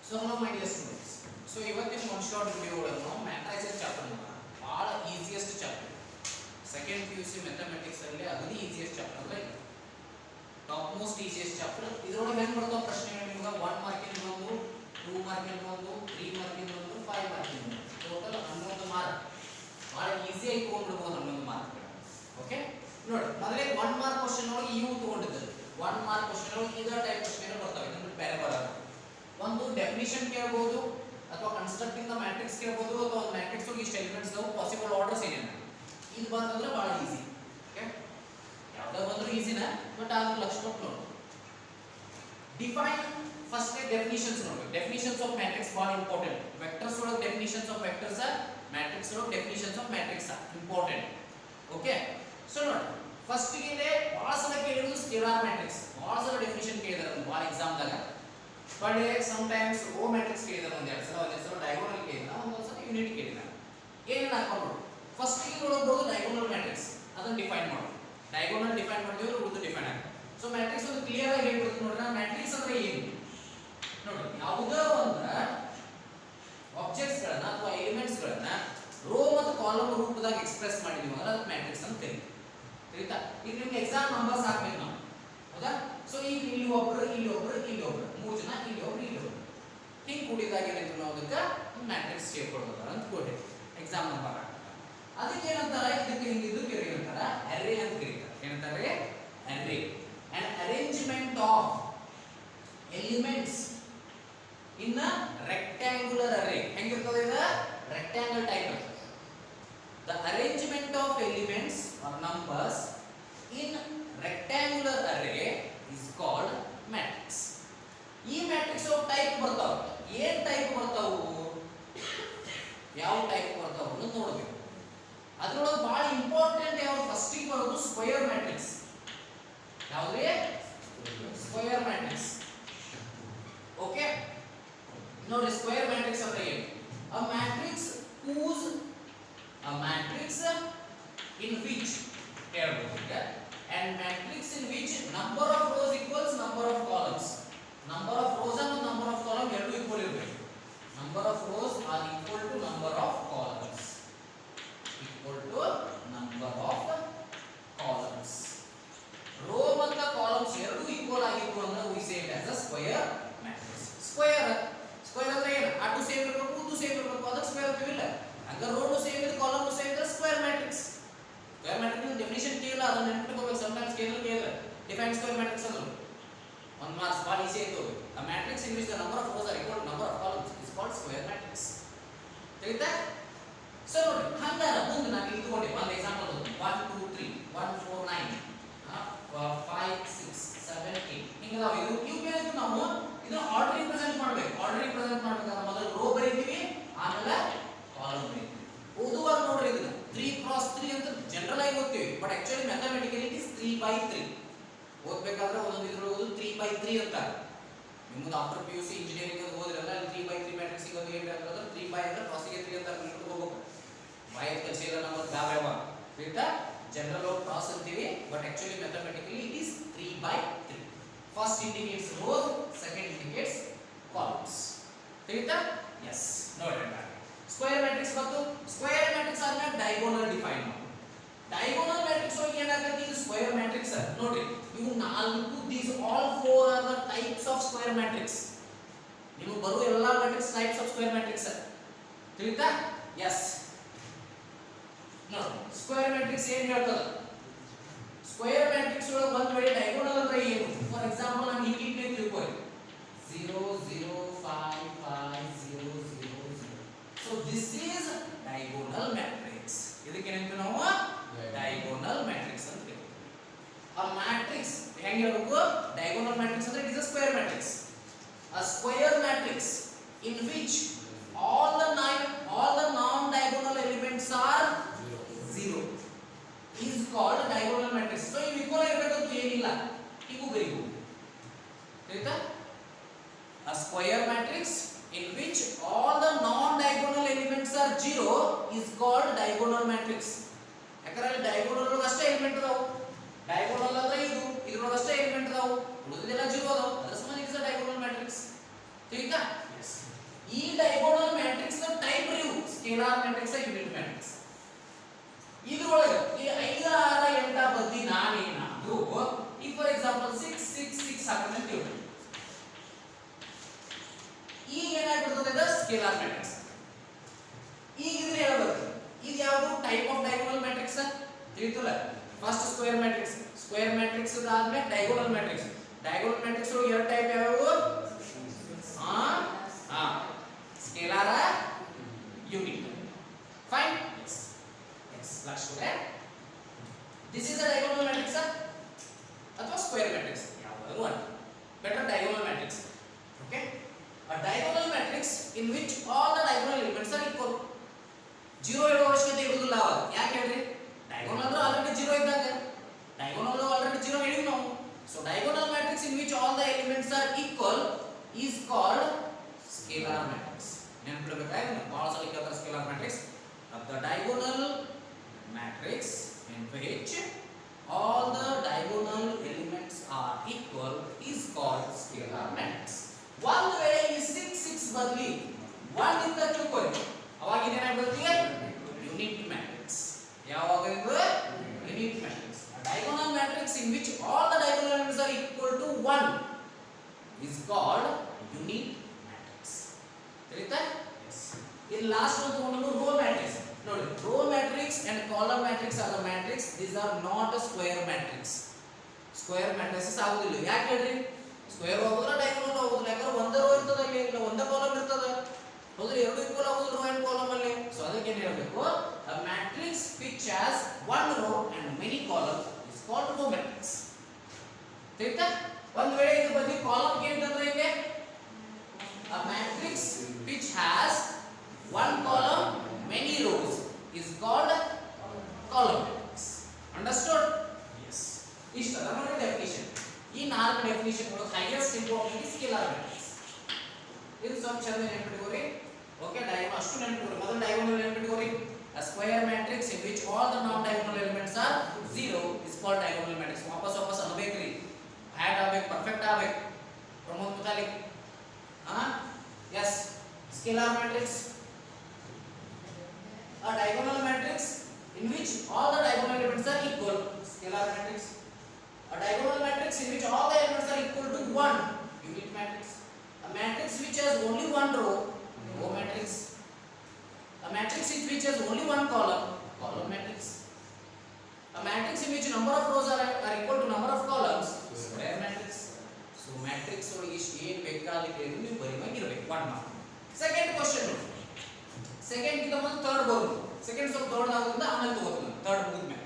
So hello my dear students. So ಇವತ್ತಿನ one shot video ಒಳಗೆ ನಾವು matrices chapter ಬಹಳ easiest chapter. Second PUC mathematics ಅಲ್ಲಿ ಅಗದಿ easiest chapter ಅಲ್ಲ ಇದು. Top most easiest chapter. ಇದರೊಳಗೆ ಏನು ಬರ್ತಾವ ಪ್ರಶ್ನೆಗಳು ನಿಮಗೆ 1 ಮಾರ್ಕಿನ ಒಂದು 2 ಮಾರ್ಕಿನ ಒಂದು 3 ಮಾರ್ಕಿನ ಒಂದು 5 ಮಾರ್ಕಿನ ಒಂದು ಟೋಟಲ್ 11 ಮಾರ್ಕ್. ಬಹಳ ಈಸಿ ಆಗಿ ತಗೊಂಡ್ಬಿಡಬಹುದು 11 ಮಾರ್ಕ್. ಓಕೆ ನೋಡಿ ಮೊದಲೇ 1 ಮಾರ್ಕ್ ಕ್ವೆಶ್ಚನ್ ಒಳಗೆ ಇವು ತಗೊಂಡಿದ್ದಾರೆ. 1 ಮಾರ್ಕ್ ಕ್ವೆಶ್ಚನ್ ಒಳಗೆ ಇದರ ಟೈಪ್ ಕ್ವೆಶ್ಚನ್ ಬರ್ತವೆ. ಇದನ್ನ ಬೇರೆ ಬರಲ್ಲ. ಒಂದು ಡೆಫಿನಿಷನ್ ಕೇಳಬಹುದು ಅಥವಾ ಕನ್ಸ್ಟ್ರಕ್ಟಿಂಗ್ ದ ಮ್ಯಾಟ್ರಿಕ್ಸ್ ಕೇಳಬಹುದು ಅಥವಾ ಒಂದು ಮ್ಯಾಟ್ರಿಕ್ಸ್ ಒಳಗೆ ಇಷ್ಟು ಎಲಿಮೆಂಟ್ಸ್ ಇದಾವೆ ಪಾಸಿಬಲ್ ಆರ್ಡರ್ಸ್ ಏನೇನು ಇದು ಬಂತಂದ್ರೆ ಬಹಳ ಈಸಿ. ಓಕೆ ಯಾವ್ದು ಬಂದ್ರು ಈಸಿನ ಬಟ್ ಆದ್ರೆ ಲಕ್ಷ ಕೊಟ್ಟು ನೋಡಿ. ಡಿಫೈನ್ ಫಸ್ಟ್ ಡೆಫಿನಿಷನ್ಸ್ ನೋಡಿ. ಡೆಫಿನಿಷನ್ಸ್ ಆಫ್ ಮ್ಯಾಟ್ರಿಕ್ಸ್ ಬಹಳ ಇಂಪಾರ್ಟೆಂಟ್. ವೆಕ್ಟರ್ಸ್ ಒಳಗೆ ಡೆಫಿನಿಷನ್ಸ್ ಆಫ್ ವೆಕ್ಟರ್ಸ್ ಮ್ಯಾಟ್ರಿಕ್ಸ್ ಒಳಗೆ definitions of matrix important. Okay so ನೋಡಿ ಫಸ್ಟ್ ಗೆ ಬಹಳ ಸಲ ಕೇಳಿದ್ರು ಸ್ಕೇಲಾರ್ ಮ್ಯಾಟ್ರಿಕ್ಸ್ ಬಹಳ ಸಲ ಡೆಫಿನಿಷನ್ ಕೇಳಿದಾರೆ ಬಹಳ ಎಕ್ಸಾಮ್ ದಾಗ. ಬಟ್ ಸಮಟೈಮ್ಸ್ ರೋ ಮ್ಯಾಟ್ರಿಕ್ಸ್ ಕೇಳಿದಾರೆ ಒಂದೆರಡು ಸಲ ಒಂದೆರಡು ಸಲ ಡಯಾಗೋನಲ್ ಕೇಳಿದ ಒಂದೊಂದು ಸಲ ಯೂನಿಟ್ ಕೇಳಿದ. ಏನೇನು ಹಾಕೊಂಡು ಫಸ್ಟ್ ಗೆ ನೋಡಬಹುದು ಡಯಾಗೋನಲ್ ಮ್ಯಾಟ್ರಿಕ್ಸ್ ಅದನ್ನ ಡಿಫೈನ್ ಮಾಡೋದು. ಡಯಾಗೋನಲ್ ಡಿಫೈನ್ ಮಾಡಿದ್ರೆ ಉಳಿದು ಡಿಫೈನ್ ಆಗುತ್ತೆ. ಸೊ ಮ್ಯಾಟ್ರಿಕ್ಸ್ ಒಂದು ಕ್ಲಿಯರ್ ಆಗಿ ಹೇಳ್ಬಿಡ್ತೀನಿ ನೋಡ್ರಿ. ಮ್ಯಾಟ್ರಿಕ್ಸ್ ಅಂದ್ರೆ ಏನು ನೋಡಿ. ಯಾವುದೇ ಒಂದು ಆಬ್ಜೆಕ್ಟ್ಸ್ ಗಳನ್ನ ಅಥವಾ ಎಲಿಮೆಂಟ್ಸ್ ಗಳನ್ನ ರೋ ಮತ್ತು ಕಾಲಮ್ ರೂಪದಾಗ ಎಕ್ಸ್ಪ್ರೆಸ್ ಮಾಡಿದೀವಿ ಅಂದ್ರೆ ಅದಕ್ಕೆ ಮ್ಯಾಟ್ರಿಕ್ಸ್ ಅಂತ ಕರೀತೀವಿ. ತಿಳಿತಾ? ಈಗ ನಿಮ್ಗೆ ಎಕ್ಸಾಮ್ ನಂಬರ್ಸ್ ಹಾಕ್ಬೇಕು ನಾವು, ಹೌದಾ? ಸೊ ಈಗ ಇಲ್ಲಿ ಒಬ್ರು ಇಲ್ಲಿ ಒಬ್ರು ಇಲ್ಲಿ ಒಬ್ರು ಮೂರು ಜನ ಇಲ್ಲಿ ಒಬ್ರು ಇಲ್ಲಿ ಒಬ್ರು ಹಿಂಗೆ ಕೂಡಿದಾಗ ಏನಾಯ್ತು ನಾವು ಅದಕ್ಕೆ ಮ್ಯಾಟ್ರಿಕ್ಸ್ ಶೇಪ್ ಕೊಡೋದು ಅಂತ ಕೊಡಿ ಎಕ್ಸಾಮ್ ನಂಬರ್ ಹಾಕ್ತಾರೆ. ಅದಕ್ಕೆ ಏನಂತಾರೆ ಇದಕ್ಕೆ ಇದಕ್ಕೆ ಏನಂತಾರೆ ಅರೇ ಅಂತ ಕರೀತಾರೆ. ಏನಂತಾರೆ array. And arrangement of elements in rectangular array. ಹೆಂಗಿರ್ತದೆ ಇದು ರೆಕ್ಟ್ಯಾಂಗಲ್ ಟೈಪ್ ಇರ್ತದೆ. The arrangement of elements or numbers in rectangular array is called matrix. ಈ ಮ್ಯಾಟ್ರಿಕ್ಸ್ ಆಫ್ ಟೈಪ್ ಬರ್ತಾವ. ಏನ್ ಟೈಪ್ ಬರ್ತಾವು ಯಾವ ಟೈಪ್ ಬರ್ತಾವು ಅಂತ ನೋಡಬೇಕು. ಅದರೊಳಗೆ ಬಹಳ ಇಂಪಾರ್ಟೆಂಟ್ ಯಾವ ಫಸ್ಟ್ ಗೆ ಬರೋದು ಸ್ಕ್ವೇರ್ ಮ್ಯಾಟ್ರಿಕ್ಸ್. ಯಾವುದೇ ಸ್ಕ್ವೇರ್ ಮ್ಯಾಟ್ರಿಕ್ಸ್. ಓಕೆ ನೋಡಿ ಸ್ಕ್ವೇರ್ ಮ್ಯಾಟ್ರಿಕ್ಸ್ ಅಂದ್ರೆ ಏನು? a matrix whose a matrix in which and matrix in which number of rows equals number of columns. Number of rows and number of columns ಎರಡು equal ಇರಬೇಕು. Number of rows are equal to number of columns. Equal to number of columns. Row ಮತ್ತು columns ಎರಡು equal ಆಗಿತ್ತು ಅಂದ್ರೆ we say it as a square matrix. Square ಅಂದ್ರೆ ಏನು? ಅಟ್ಟು same ಇರಬೇಕು ಉದ್ದು ಸೇಮ್ ಇರಬೇಕು ಅದಕ್ಕೆ ಸ್ಕ್ವೇರ್ ಅಂತೀವಿಲ್ಲ. ಹಂಗ ರೋ ಸೇಮ್ ಇದೆ ಕಾಲಮ್ ಸೇಮ್ ಇದೆ square matrix. Square matrix definition ಕೇಳಿಲ್ಲ ಅದನ್ನ ನೆನಪಿಟ್ಕೋಬೇಕು. ಸಮಟೈಮ್ಸ್ ಕೇಳಿದ್ರೆ ಡಿಫೈನ್ ಸ್ಕ್ವೇರ್ ಮ್ಯಾಟ್ರಿಕ್ಸ್ ಅಂದ್ರೆ ಒಂದು ಮಾರ್ಕ್ಸ್ ಭಾಳ ಈಸಿ ಆಯ್ತು. a matrix in which the number of rows are equal to number of columns is called square matrix. ತಿಳಿತಾ? So ನೋಡಿ ಹಂಗಾರ ಮುಂದೆ ನಾನು ಇಲ್ಲಿ ತಗೊಂಡೆ ಒಂದು ಎಕ್ಸಾಂಪಲ್ 1 2 3 1 4 9 5 6 7 8 ಹಿಂಗದಾವ. ಇವು ಏನಾಯ್ತು ನಾವು ಇದನ್ನ ಆರ್ಡರ್ ಪ್ರೆಸೆಂಟ್ ಮಾಡಬೇಕು. ಆರ್ಡರ್ ಪ್ರೆಸೆಂಟ್ ಮಾಡಬೇಕಾದ್ರೆ ಮೊದಲು ರೋ ಬರೀತೀವಿ ಆಮೇಲೆ ಕಾಲಮ್ ಬರೀತೀವಿ. ಓದುವಾಗ ನೋಡ್ರಿ ಇದನ್ನ 3 × 3 ಅಂತ ಜನರಲ್ ಆಗಿ ಓದ್ತೀವಿ but actually mathematically it is 3/3. ಓದಬೇಕಾದ್ರೆ ಒಂದೊಂದು ಇದ್ರೊಳಗೆ ಓದು 3/3 ಅಂತ. ನಿಮ್ಮದು ಆಫ್ಟರ್ PUC ಇಂಜಿನಿಯರಿಂಗ್ ಅದು ಓದಿರಲ್ಲ 3/3 ಮ್ಯಾಟ್ರಿಕ್ಸ್ ಸಿಗೋದು ಏನು ಅಂತಂದ್ರೆ 3 ಅಂದ್ರೆ ಕ್ರಾಸಿಗೆ 3 ಅಂತ ಹೋಗ್ಬೇಕು. ಬಾಯ್ ಕಲ್ಸಿಲ್ಲ ನಮ್ಮ ದಾವ್ಯಾವ ತಿಳಿತಾ? ಜನರಲ್ ಆಗಿ ಕ್ರಾಸ್ ಅಂತೀವಿ but actually mathematically it is 3/3. First indicates rows, second indicates columns. ತಿಳಿತಾ? ಎಸ್ ನೋಡಿ ಸ್ಕ್ವೇರ್ ಮ್ಯಾಟ್ರಿಕ್ಸ್ ಬಂತು. ಸ್ಕ್ವೇರ್ ಮ್ಯಾಟ್ರಿಕ್ಸ್ ಆದ್ಮೇಲೆ ಡಯಾಗೋನಲ್ ಡಿಫೈನ್ ಮಾಡಿ. ಡಯಾಗೋನಲ್ ಮ್ಯಾಟ್ರಿಕ್ಸ್ ಒಳಗೆ ಏನಾಗುತ್ತೆ ಇದು ಸ್ಕ್ವೇರ್ ಮ್ಯಾಟ್ರಿಕ್ಸ್ ನೋಡ್ರಿ. ಇವು ನಾಲ್ಕು these all four are the types of square matrix. ನಿಮಗೆ ಬರುವ ಎಲ್ಲಾ matrix types of square matrix ತಿಳಿತಾ? ಎಸ್ ನೋಡಿ ಸ್ಕ್ವೇರ್ ಮ್ಯಾಟ್ರಿಕ್ಸ್ ಏನು ಹೇಳ್ತದೆ? ಸ್ಕ್ವೇರ್ ಮ್ಯಾಟ್ರಿಕ್ಸ್ ಒಳಗೆ ಬಂದ ವೇಳೆ ಡಯಾಗೋನಲ್ ಅಂದ್ರೆ ಏನು? ಫಾರ್ ಎಕ್ಸಾಂಪಲ್ ನಾನು ಹೀಗೆ ಇಟ್ನೇ ತಿಳ್ಕೊಳ್ಳಿ 0 0 5 5 0 0 0. So this is diagonal matrix. ಇದಕ್ಕೆ ಏನಂತ ನಾವು ಡಯಾಗೋನಲ್ ಮ್ಯಾಟ್ರಿಕ್ಸ್ ಅಂತ ಹೇಳ್ತೀವಿ. ಆ ಮ್ಯಾಟ್ರಿಕ್ಸ್ ಹೆಂಗೆ ಹೇಳಬೇಕು? ಡಯಾಗೋನಲ್ ಮ್ಯಾಟ್ರಿಕ್ಸ್ ಅಂದ್ರೆ it is a square matrix. A square matrix in which all the non-diagonal elements are 0 is called diagonal matrix. So ಇವು equal ಆಗಿರಬೇಕು ಏನಿಲ್ಲ ಹೀಗೂ ಬರೀಬಹುದು. ಆಯ್ತಾ? A square matrix in which all the non-diagonal elements are 0 is called diagonal matrix. ಯಾಕಂದ್ರೆ diagonal ಒಳಗೆ ಅಷ್ಟೇ element ಅದಾವು. Diagonal ಅಂದ್ರೆ ಇದು ಇದ್ರೊಳಗೆ ಅಷ್ಟೇ ಎಲಿಮೆಂಟ್ ಅದಾವು, ಉಳಿದಿದ್ದೆಲ್ಲ 0 ಅದಾವು. ಅದರ ಸಂಬಂಧ it is a diagonal matrix. ठीक है यस ಈ ಡೈಗೋನಲ್ ಮ್ಯಾಟ್ರಿಕ್ಸ್ ನ ಟೈಪ್ ರಿವ್ ಸ್ಕೇಲಾರ್ ಮ್ಯಾಟ್ರಿಕ್ಸ್ ಯೂನಿಟ್ ಮ್ಯಾಟ್ರಿಕ್ಸ್ ಇದ್ರೊಳಗೆ ಈ 5 6 8 ಬದ್ದಿ ನಾನೇನಾದ್ರೂ ಈ ಫಾರ್ ಎಕ್ಸಾಂಪಲ್ 6 6 6 ಹಾಕಂತ ತಿಳ್ಕೊಳ್ಳಿ ಈಗ ಏನಾಗ್ಬಿಡ್ತದೆ ಇದು ಸ್ಕೇಲಾರ್ ಮ್ಯಾಟ್ರಿಕ್ಸ್ ಈಗ ಇದ್ರೆ ಹೇಳ್ಬೇಕು ಇದು ಯಾವುದು ಟೈಪ್ ಆಫ್ ಡೈಗೋನಲ್ ಮ್ಯಾಟ್ರಿಕ್ಸ್ ತಿಳಿತಲ್ಲ ಫಸ್ಟ್ ಸ್ಕ್ವೇರ್ ಮ್ಯಾಟ್ರಿಕ್ಸ್ ಆದ್ಮೇಲೆ ಡೈಗೋನಲ್ ಮ್ಯಾಟ್ರಿಕ್ಸ್ ಒಳಗೆ ಎರಡು ಟೈಪ್ ಯಾವ್ಯಾವು scalar unit fine yes let's go there this is a diagonal matrix ಅಥವಾ ಸ್ಕ್ವೇರ್ ಮ್ಯಾಟ್ರಿಕ್ಸ್ ಯಾವಾದರೂ ಒಂದು better diagonal matrix okay a diagonal matrix in which all the diagonal elements are equal zero ಇರೋ ಅವಶ್ಯಕತೆ ಇರುವುದಿಲ್ಲ ಯಾಕೆ ಹೇಳ್ರಿ diagonal ಅಂದ್ರೆ already zero ಇದ್ದಾಗ diagonal already zero ಹೇಳಿವಿ ನಾವು so diagonal matrix in which all the elements are equal is called scalar matrix ನೆನಪಿಡಬೇಕಾಗಿದೆ ಭಾಳ ಸಲ ಕೇಳ್ತಾರೆ scalar matrix the diagonal matrix in which all the diagonal elements are equal is called scalar matrix ಒಂದು ವೇಳೆ ಈ 6 6 ಬದಲಿ 1 ಇಂದ ತಿಳ್ಕೊಳ್ಳಿ ಅವಾಗ ಇದೇನಾಗ್ಬಿಡುತ್ತೆ ಯೂನಿಟ್ ಮ್ಯಾಟ್ರಿಕ್ಸ್ ಯಾವಾಗ ಇದು unit matrix diagonal matrix in which all the diagonal elements are equal to 1 is called unit matrix ತಿಳಿತಾ in last one ತಗೊಂಡು ರೋ ಮ್ಯಾಟ್ರಿಕ್ಸ್ ನೋಡಿ row matrix and column matrix are the matrix these are not a square matrix square matrix ಆಗುದಿಲ್ಲ ಯಾಕೆ ಹೇಳ್ರಿ square ಹೋಗೋದ್ರ diagonal ಹೋಗೋದಿಲ್ಲ ಯಾಕಂದ್ರೆ ಒಂದೇ rho ಇರ್ತದ ಅಲ್ಲಿ ಇಲ್ಲ ಒಂದೇ ಕಾಲಮ್ ಇರ್ತದ ಹೌದ್ರಿ ಎರಡು ಈಕ್ವಲ್ ಆಗೋದಿಲ್ಲ ರೋ ಅಂಡ್ ಕಾಲಮ್ ಅಲ್ಲಿ ಸೊ ಅದಕ್ಕೆ ಏನು ಹೇಳಬೇಕು a matrix which has one row and many columns is called row matrix ತಿಳಿತಾ ಒಂದು ವೇಳೆ ಇದು ಬದಿ ಕಾಲಮ್ ಕೇಳಿದ್ರೆ ಇದೆ a matrix which has one column many rows is called column matrix understood yes ಇಷ್ಟ ನೋಡಿ ಡೆಫಿನಿಷನ್ ಈ ನಾಲ್ಕು ಡೆಫಿನಿಷನ್ ಗಳು ಹೈಯೆಸ್ಟ್ ಇಂಪಾರ್ಟೆಂಟ್ ಸ್ಕೇಲಾರ್ ಮ್ಯಾಟ್ರಿಕ್ಸ್ ಇದು ಸ್ವಲ್ಪ ಚಂದ ನೆನಪಿಟ್ಕೋರಿ ಓಕೆ ಡಯಾಗೋನಲ್ ಅಷ್ಟು ನೆನಪಿಟ್ಕೋರಿ ಮೊದಲು diagonal ನೆನಪಿಟ್ಕೋರಿ a square matrix in which all the non diagonal elements are zero is called diagonal matrix ವಾಪಸ್ ಅನ್ಬೇಕ್ರಿ ಆಡ್ ಆಗಬೇಕು ಪರ್ಫೆಕ್ಟ್ ಆಗಬೇಕು Pramod Muthalik yes scalar matrix a diagonal matrix in which all the diagonal elements are equal scalar matrix a diagonal matrix in which all the elements are equal to 1 unit matrix a matrix which has only one row row matrix a matrix which has only one column column matrix a matrix in which number of rows are equal to number of columns square matrix so matrix ಒಳಗೆ ಇಷ್ಟು ಏನು ಬೇಕಾಗುತ್ತೆ ಇದು ನೀವು ಬರಿವಾಗಿರಬೇಕು 1 mark second question second ಗಿಂತ ಮೊದಲು third ಬರೋದು second ಸ್ವಲ್ಪ ಥರ್ಡ್ ಆಗೋದ್ರಿಂದ ಆಮೇಲೆ ತಗೋತೀನಿ ಥರ್ಡ್ ಮುಗಿದ್ಮೇಲೆ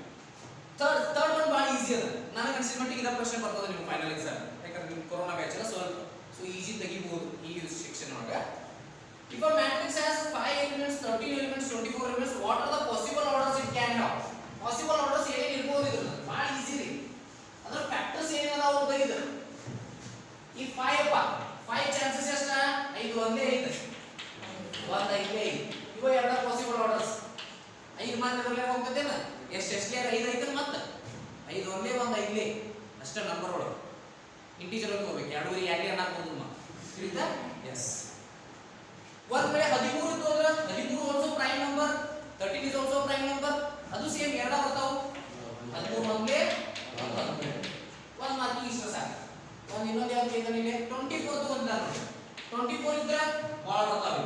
ಥರ್ಡ್ ಒಂದು ಭಾಳ ಈಸಿ ಅದ ನನಗೆ ಅನ್ಸಿದ ಮಟ್ಟಿಗೆ ಇದ ಪ್ರಶ್ನೆ ಬರ್ತದೆ ನಿಮ್ಮ ಫೈನಲ್ ಎಕ್ಸಾಮ್ ಯಾಕಂದ್ರೆ ನಿಮ್ಮ ಕೊರೋನಾ ಬ್ಯಾಚ್ ಎಲ್ಲ ಸ್ವಲ್ಪ ಸೊ ಈಸಿ ತೆಗಿಬಹುದು ಈ ಸೆಕ್ಷನ್ ಒಳಗೆ if a matrix has 5 elements 13 elements 24 elements what are the possible orders it can have possible orders ಏನೇನು ಇರಬಹುದು ಇದು ಭಾಳ ಈಸಿ ರೀ ಅದರ ಫ್ಯಾಕ್ಟರ್ಸ್ ಏನೇನದಾವ ಅಂತ ಬರೀದ ಈ 5 ಚಾನ್ಸಸ್ ಎಷ್ಟ 5 ಒಂದೇ ಐತೆ ಒಂದು 5 ಇವ ಎರಡು ಪಾಸಿಬಲ್ ಆರ್ಡರ್ಸ್ 5 ಮಾತ್ರದಲ್ಲೇ ಹೋಗ್ತದೇನ ಎಷ್ಟು 5 ಐತೆ ಮತ್ತೆ 5 ಒಂದೇ ಒಂದು 5 ಅಷ್ಟೇ ನಂಬರ್ ಒಳಗೆ ಇಂಟಿಜರ್ ಅಂತ ಹೋಗ್ಬೇಕು ಎರಡೂವರೆ ಯಾಕೆ ಅನ್ನಕ್ಕೆ ಬಂದು ತಿಳಿತಾ ಎಸ್ ಒಂದು ವೇಳೆ 13 ಇತ್ತು ಅಂದ್ರೆ 13 also prime number 13 is also prime number ಅದು ಸೇಮ್ ಎರಡ ಬರ್ತಾವ 13 ಒಂದೇ ಒಂದು ಮಾರ್ಕ್ ಇಷ್ಟ ಸಾಕು ಒಂದು ಇನ್ನೊಂದು ಯಾವ್ದು ಕೇಳಿದಾನೆ ಇಲ್ಲಿ 24 ತಗೊಂಡಿದ್ದಾನೆ 24 ಇದ್ರೆ ಭಾಳ ಬರ್ತಾವೆ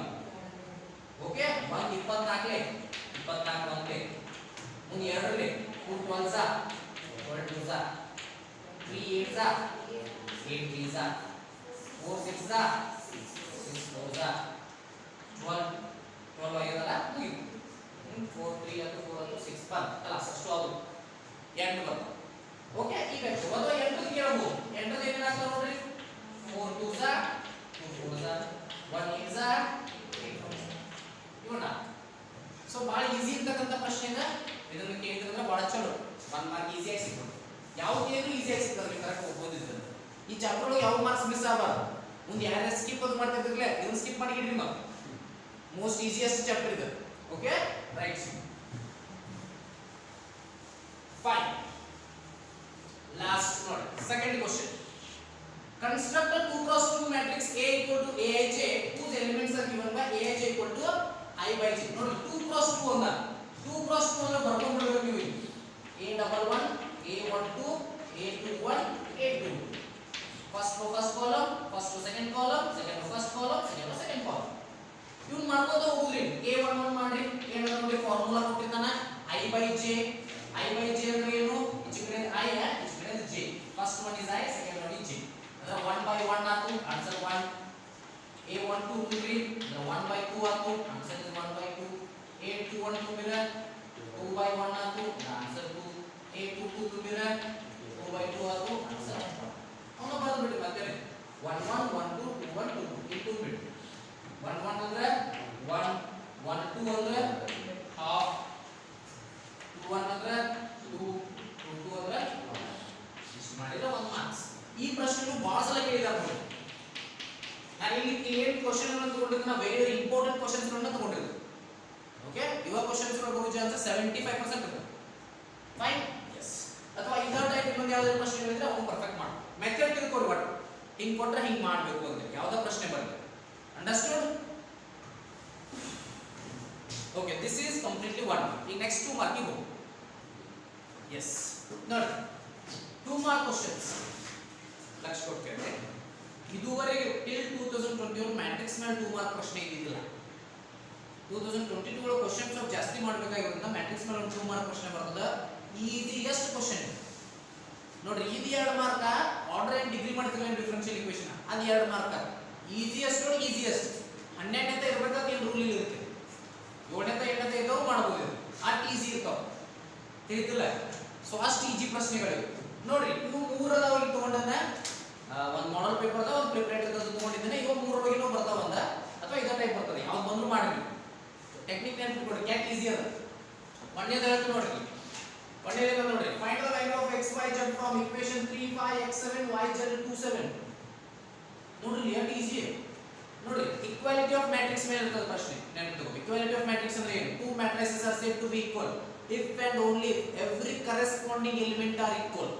ಓಕೆ ಒಂದು 24 ಒಂದೇ ಮುಂದೆ ಎರಡರಲ್ಲಿ 2 12 12 2 3 8 8 3 4 6 6 4 12 12 ಐದಲ್ಲ ಮುಗಿತು 4 3 ಅದು 4 ಅದು 6 ಬಂತು ಅಲ್ಲ ಅಷ್ಟು ಅದು 8 ಬಂತು ಓಕೆ ಈಗ ಒಂದು 8 ಕೇಳಬಹುದು 8 ಏನಾಗ್ತದೆ ನೋಡ್ರಿ 4 2 2 4 1 8 ಇವಣ್ಣ ಸೊ ಭಾಳ ಈಸಿ ಇರ್ತಕ್ಕಂಥ ಪ್ರಶ್ನೆ ಇದೆ ಇದನ್ನು ಕೇಳಿದ್ರೆ ಭಾಳ ಚಲೋ 1 ಮಾರ್ಕ್ ಈಸಿಯಾಗಿ ಸಿಗ್ತದೆ ಯಾವ್ದು ಏನು ಈಸಿಯಾಗಿ ಸಿಗ್ತದೆ ನೀವು ಕರೆಕ್ಟ್ ಓದಿದ್ರೆ ಈ ಚಾಪ್ಟರ್ ಒಳಗೆ ಯಾವ ಮಾರ್ಕ್ಸ್ ಮಿಸ್ ಆಗಬಾರ್ದು ಮುಂದೆ ಯಾರು ಸ್ಕಿಪ್ ಅದು ಮಾಡ್ತಿರ್ತಿರ್ಲೆ ಇದನ್ನು ಸ್ಕಿಪ್ ಮಾಡಿ ಇಡ್ರಿ ಮತ್ತೆ ಮೋಸ್ಟ್ ಈಸಿಯೆಸ್ಟ್ ಚಾಪ್ಟರ್ ಇದೆ ಓಕೆ ರೈಟ್ ಫೈನ್ ಲಾಸ್ಟ್ ನೋಡಿ second question construct a 2 cross 2 matrix A equal to Aij, whose elements are given by Aij equal to I by j. ನೋಡಿ 2 cross 2 ಅಂದ 2 cross 2 ಅಂದ್ರೆ ಬರ್ಕೊಂಡು ಬಿಡಬೇಕು ನೀವು ಇಲ್ಲಿ A11 A12 A21 A22 first row first column first row second column second row first column second row second column ಇವ್ನು ಮಾಡ್ಕೋತ ಹೋಗ್ರಿ A11 ಮಾಡ್ರಿ ಏನಂತ ನೋಡಿ ಫಾರ್ಮುಲಾ ಕೊಟ್ಟಿರ್ತಾನ I by j ಅಂದ್ರೆ ಏನು ಈಚೆ ಕಡೆ I ಈಚೆ ಕಡೆ j first one is I second one is j ಅಂದ್ರೆ 1 by 1 ಆತು ಆನ್ಸರ್ 1 A12 ತುಂಬಿರಿ ಅಂದ್ರೆ 1 by 2 ಆತು answer is 1 by 2 A21 ತುಂಬಿರ 2 by 1 ಆತು ಆನ್ಸರ್ 2 A22 ತುಂಬಿರ 2 by 2 ಆತು ಆನ್ಸರ್ 1 ಅವನು ಬರೆದ್ಬಿಡಿ ಮತ್ತೆ 1 1 1 2 2 1 2 2 ಇದು ಬಿಡಿ 1 1 ಅಂದ್ರೆ 1 1 2 ಅಂದ್ರೆ half 2 1 ಅಂದ್ರೆ 2 2 2 ಅಂದ್ರೆ 1 ಇಷ್ಟು ಮಾಡಿದ್ರೆ 1 ಮಾರ್ಕ್ಸ್ ಈ ಪ್ರಶ್ನೆನು ಬಹಳ ಸಲ ಕೇಳಿದ್ದಾರೆ ನೋಡಿ ನಾನು ಇಲ್ಲಿ ಏನು ಕ್ವೆಶ್ಚನ್ ಅನ್ನು ತಗೊಂಡಿದ್ದೆ ವೆರಿ ವೆರಿ ಇಂಪಾರ್ಟೆಂಟ್ ಕ್ವೆಶ್ಚನ್ಸ್ ಅನ್ನು ತಗೊಂಡಿದ್ದೆ ಓಕೆ ಇವಾಗ ಕ್ವೆಶ್ಚನ್ಸ್ ಗಳು ಬರೋ ಚಾನ್ಸಸ್ 75% ಇದೆ ಫೈನ್ ಎಸ್ ಅಥವಾ ಇದರ ಟೈಪ್ ಇನ್ನೊಂದು ಯಾವ್ದಾದ್ರು ಪ್ರಶ್ನೆ ಇದ್ರೆ ಅವನು ಪರ್ಫೆಕ್ಟ್ ಮಾಡು ಮೆಥಡ್ ತಿಳ್ಕೊಳ್ಳಿ ಒಟ್ಟು ಹಿಂಗ್ ಕೊಟ್ರೆ ಹಿಂಗ್ ಮಾಡಬೇಕು ಅಂತ ಯಾವ್ದೋ ಪ್ರಶ್ನೆ ಬರುತ್ತೆ understood okay this is completely 1 mark ಈಗ ನೆಕ್ಸ್ಟ್ 2 ಮಾರ್ಕ್ ಗೆ ಎಸ್ ನೋಡಿ 2 ಮಾರ್ಕ್ ಕ್ವೆಶ್ಚನ್ಸ್ ಲಕ್ಷ ಕೊಡ್ತೇವೆ ಇದುವರೆಗೆ ಟಿಲ್ 2021 ಮ್ಯಾಟ್ರಿಕ್ಸ್ ಮೇಲೆ 2 ಮಾರ್ಕ್ ಪ್ರಶ್ನೆ ಇದ್ದಿಲ್ಲ 2022 ಒಳಗೆ ಕ್ವೆಶ್ಚನ್ಸ್ ಸ್ವಲ್ಪ ಜಾಸ್ತಿ ಮಾಡಬೇಕಾಗಿರೋದ್ರಿಂದ ಮ್ಯಾಟ್ರಿಕ್ಸ್ ಮೇಲೆ 2 ಮಾರ್ಕ್ ಪ್ರಶ್ನೆ ಬರ್ತದ ಈಸಿಯೆಸ್ಟ್ ಕ್ವೆಶ್ಚನ್ ನೋಡ್ರಿ ಇದು 2 ಮಾರ್ಕ್ ಆರ್ಡರ್ ಅಂಡ್ ಡಿಗ್ರಿ ಮಾಡ್ತಿಲ್ಲ ಡಿಫರೆನ್ಷಿಯಲ್ ಈಕ್ವೇಷನ್ ಅದು 2 ಮಾರ್ಕ್ ಈಸಿಯೆಸ್ಟ್ ನೋಡಿ ಈಸಿಯೆಸ್ಟ್ 12ನೇ ಇರಬೇಕಾದ ಏನು ರೂಲ್ ಇಲ್ಲಿ ಇರುತ್ತೆ 7ನೇ 8ನೇ ಇದ್ದವರು ಮಾಡಬಹುದು ಅಟ್ ಈಸಿ ಇರ್ತಾವ ತಿಳಿತಿಲ್ಲ ಸೊ ಅಷ್ಟು ಈಜಿ ಪ್ರಶ್ನೆಗಳಿವೆ ನೋಡ್ರಿ ಇವು 3 ಅದಾವ ಇಲ್ಲಿ ತಗೊಂಡನ್ನ ಒಂದು ಮಾಡಲ್ ಪೇಪರ್ ಅದ ಒಂದು ಪ್ರಿಪರೇಟರ್ ಅದ ತಗೊಂಡಿದ್ದೇನೆ ಇವಾಗ 3 ಒಳಗೆ ಬರ್ತಾವ ಅಂದ ಅಥವಾ ಇದ ಟೈಪ್ ಬರ್ತದೆ ಯಾವ್ದು ಬಂದ್ರು ಮಾಡಬೇಕು ಟೆಕ್ನಿಕ್ ನೆನಪು ಕೊಡಿ ಕ್ಯಾಟ್ ಈಸಿ ಅದ ಒಂದೇದ ಹೇಳ್ತೀನಿ ನೋಡ್ರಿ ಒಂದೇದ ನೋಡ್ರಿ find the value of x y z from equation 3 5 x7 y z 27 ನೋಡ್ರಿ ಎಷ್ಟು ಈಸಿ ನೋಡ್ರಿ ಈಕ್ವಾಲಿಟಿ ಆಫ್ ಮ್ಯಾಟ್ರಿಕ್ಸ್ ಮೇಲೆ ಇರ್ತದೆ ಪ್ರಶ್ನೆ ನೆನಪು ತಗೋ ಈಕ್ವಾಲಿಟಿ ಆಫ್ ಮ್ಯಾಟ್ರಿಕ್ಸ್ ಅಂದ್ರೆ ಏನು two matrices are said to be equal if and only if every corresponding element are equal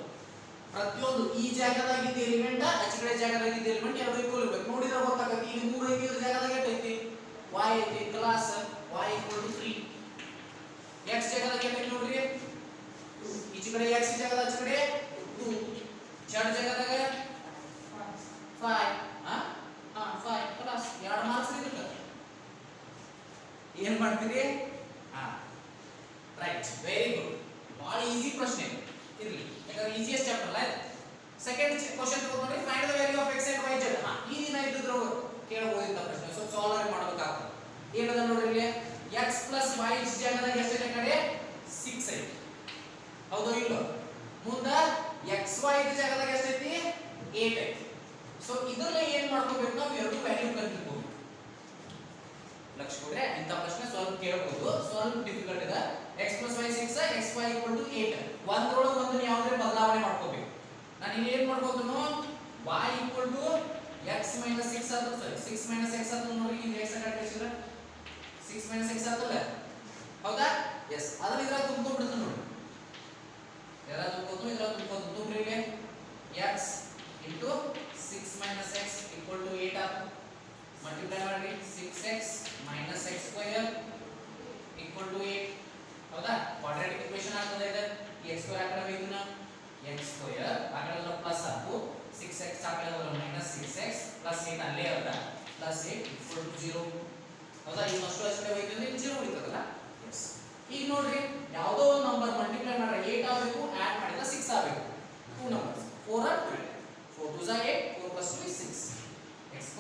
ಪ್ರತಿಯೊಂದು ಈ ಜಾಗದಾಗಿದ್ದ ಎಲಿಮೆಂಟ್ ಆಚೆ ಕಡೆ ಜಾಗದಾಗಿದ್ದ ಎಲಿಮೆಂಟ್ ಎರಡು ಈಕ್ವಲ್ ಇರಬೇಕು ನೋಡಿದ್ರೆ ಗೊತ್ತಾಗುತ್ತೆ ಇಲ್ಲಿ 3 ಐತಿ ಇದ್ರ ಜಾಗದಾಗ ಎಷ್ಟು ಐತಿ y ಐತಿ ಕ್ಲಾಸ್ y = 3 x ಜಾಗದಾಗ ಎಷ್ಟು ಐತಿ ನೋಡ್ರಿ ಈಚೆ ಕಡೆ x ಜಾಗದಾಗ ಆಚೆ ಕಡೆ 2 z ಜಾಗದಾಗ 5 5 ಕ್ಲಾಸ್ 2 ಮಾರ್ಕ್ಸ್ ಇದಕ್ಕೆ ಏನು ಮಾಡ್ತೀರಿ ರೈಟ್ ವೆರಿ ಗುಡ್ ಬಹಳ ಈಜಿ ಪ್ರಶ್ನೆ ಇರಲಿ ಯಾಕಂದ್ರೆ ಈಜಿಯೆಸ್ಟ್ ಚಾಪ್ಟರ್ ಅಲ್ಲ ಸೆಕೆಂಡ್ ಕ್ವೆಶ್ಚನ್ ತಗೊಂಡ್ರೆ find the value of x and y z ಈ ದಿನ ಇದ್ದಿದ್ರು ಕೇಳಬಹುದಿದ್ದ ಪ್ರಶ್ನೆ ಸ್ವಲ್ಪ ಸಾಲ್ವ್ ಮಾಡಬೇಕಾಗ್ತದೆ ಏನದ ನೋಡ್ರಿ ಇಲ್ಲಿ x + y ಜಾಗದಾಗ ಎಷ್ಟಿದೆ ಕಡೆ 6 ಐತಿ ಹೌದೋ ಇಲ್ಲೋ ಮುಂದೆ xy ಜಾಗದಾಗ ಎಷ್ಟೈತಿ 8 ಐತಿ ಸೊ ಇದನ್ನ ಏನು ಮಾಡ್ಕೋಬೇಕು ನಾವು ಎರಡು ವ್ಯಾಲ್ಯೂ ಕಂಡುಹಿಡಿಯಬೇಕು ಲಕ್ಷ ಕೊಡ್ರೆ ಇಂತ ಪ್ರಶ್ನೆ ಸ್ವಲ್ಪ ಕೇಳಬಹುದು ಸ್ವಲ್ಪ ಡಿಫಿಕಲ್ಟ್ ಇದೆ x + y 6 xy = 8 ಒಂದರೊಳಗೆ ಒಂದು ಯಾವುದೇ ಬದಲಾವಣೆ ಮಾಡ್ಕೋಬೇಕು ನಾನು ಇಲ್ಲಿ ಏನು ಮಾಡ್ಕೋತೀನಿ y = x - 6 ಆದ್ರೆ ಸರಿ 6 - x ಆದ್ರೆ ನೋಡಿ ಇಲ್ಲಿ x ಕಡೆ ಕಳಿಸಿದ್ರೆ 6 - x ಆತಲ್ಲ ಹೌದಾ ಎಸ್ ಅದನ್ನ ಇದರ ತುಂಬಿಬಿಡ್ತೀನಿ ನೋಡಿ ಇದರ ತುಂಬಿಕೊಂಡು ತುಂಬ್ರಿ ಇಲ್ಲಿ x * 6 - x = 8 ಆತ ಮಲ್ಟಿಪ್ಲೈ ಮಾಡಿ 6x - x² = 8 ಹೌದಾ ಕ್ವಾಡ್ರಾಟಿಕ್ ಈಕ್ವೇಷನ್ ಆಗ್ತದೆ ಇದು x² ಆ ಕಡೆ ಹೋಗಿದ್ನ x² ಆ ಕಡೆ ಪ್ಲಸ್ ಆತು 6x ಆ ಕಡೆ -6x + 8 ಅಲ್ಲೇ ಅದ +8 = 0 ಹೌದಾ ಈ ಮಸ್ಟು ಅಷ್ಟೇ ಹೋಗಿದ್ರೆ 0 ಉಳಿತದಲ್ಲ ಎಸ್ ಈಗ ನೋಡ್ರಿ ಯಾವುದೋ ಒಂದು ನಂಬರ್ ಮಲ್ಟಿಪ್ಲೈ ಮಾಡಿದ್ರೆ 8 ಆಗಬೇಕು ಆಡ್ ಮಾಡಿದ್ರೆ 6 ಆಗಬೇಕು two numbers 4 and 12 4 2s are 8 4 + 2 is 6 x² -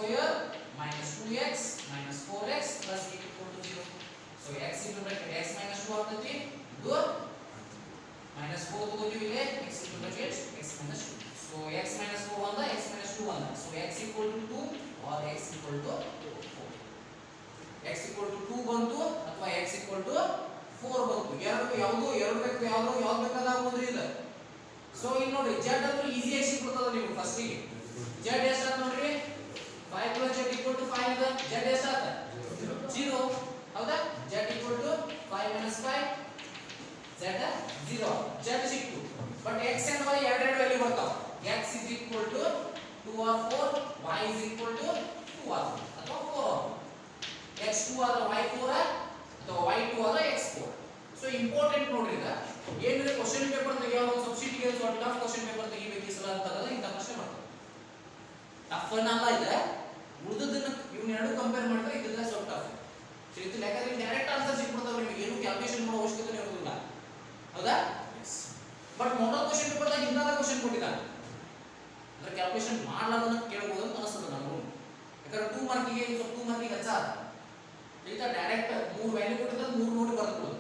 2x - 4x + 8 = 0 so x into bracket x - 2 ಆಗ್ತೈತಿ ಇದು -4 ತಗೋತೀವಿ ಇಲ್ಲಿ x into bracket x - 2 so x - 4 ಒಂದ x - 2 ಒಂದ so x = 2 or x = 4 x = 2 ಬಂತು ಅಥವಾ x = 4 ಬಂತು ಎರಡು ಬೇಕು ಯಾವುದು ಬೇಕಾದ ಆಗ್ಬೋದ್ರಿ ಇದು ಸೊ ಇಲ್ಲಿ ನೋಡಿ z ಅಂತೂ ಈಜಿ ಆಗಿ ಸಿಗ್ಬಿಡ್ತದ ನೀವು ಫಸ್ಟ್ ಗೆ z ಎಷ್ಟು ಅಂತ ನೋಡ್ರಿ 5 + z = 5 ಇದೆ z ಎಷ್ಟು ಆತ 0 ಹೌದಾ z = 5 - 5 z 0 z ಸಿಕ್ತು ಬಟ್ x and y ಎರಡು ವ್ಯಾಲ್ಯೂ ಬರ್ತಾವ x = 2 or 4, y is equal to 2 or 4 ಅಥವಾ 4 or 4. x 2 ಆದ್ರೆ y 4 ಅಥವಾ y 2 ಆದ್ರೆ x 4. ಸೊ ಇಂಪಾರ್ಟೆಂಟ್ ನೋಡ್ರಿ ಈಗ ಏನಿದೆ ಕ್ವೆಶ್ಚನ್ ಪೇಪರ್ ತೆಗಿಯೋ ಒಂದು ಸಬ್ಸಿಡಿಗೆ ಸ್ವಲ್ಪ ಟಫ್ ಕ್ವೆಶ್ಚನ್ ಪೇಪರ್ ತೆಗಿಬೇಕು ಈ ಸಲ ಅಂತಂದ್ರೆ ಇಂಥ ಪ್ರಶ್ನೆ ಬರ್ತದೆ. ಟಫ್ ಅನ್ನಲ್ಲ ಇದೆ, ಉಳಿದದನ್ನ ಇವ್ನ ಎರಡು ಕಂಪೇರ್ ಮಾಡಿದ್ರೆ ಇದ್ರೆ ಸ್ವಲ್ಪ ಟಫ್. ಸೊ ಇದು ಯಾಕಂದ್ರೆ ಡೈರೆಕ್ಟ್ ಆನ್ಸರ್ ಸಿಕ್ಬಿಡ್ತಾವೆ ನಿಮಗೆ, ಏನು ಕ್ಯಾಲ್ಕುಲೇಷನ್ ಮಾಡೋ ಅವಶ್ಯಕತೆ ಇರೋದಿಲ್ಲ, ಹೌದಾ? ಬಟ್ ಮಾಡಲ್ ಕ್ವೆಶ್ಚನ್ ಪೇಪರ್ದಾಗ ಇಂಥದ ಕ್ವೆಶ್ಚನ್ ಕೊಟ್ಟಿದ್ದಾನೆ ಅಂದ್ರೆ ಕ್ಯಾಲ್ಕುಲೇಷನ್ ಮಾಡ್ಲಾರ್ದನ್ನ ಕೇಳಬಹುದು ಅಂತ ಅನಿಸ್ತದೆ ನನಗೂ. ಯಾಕಂದ್ರೆ 2 ಮಾರ್ಕಿಗೆ ಸ್ವಲ್ಪ 2 ಮಾರ್ಕಿಗೆ ಹಚ್ಚಾರ ಈಗ ಡೈರೆಕ್ಟ್ 3 ವ್ಯಾಲ್ಯೂ ಕೊಟ್ಟಿದ್ರೆ 3 ನೋಡಿ ಬರ್ಕೊಡೋದು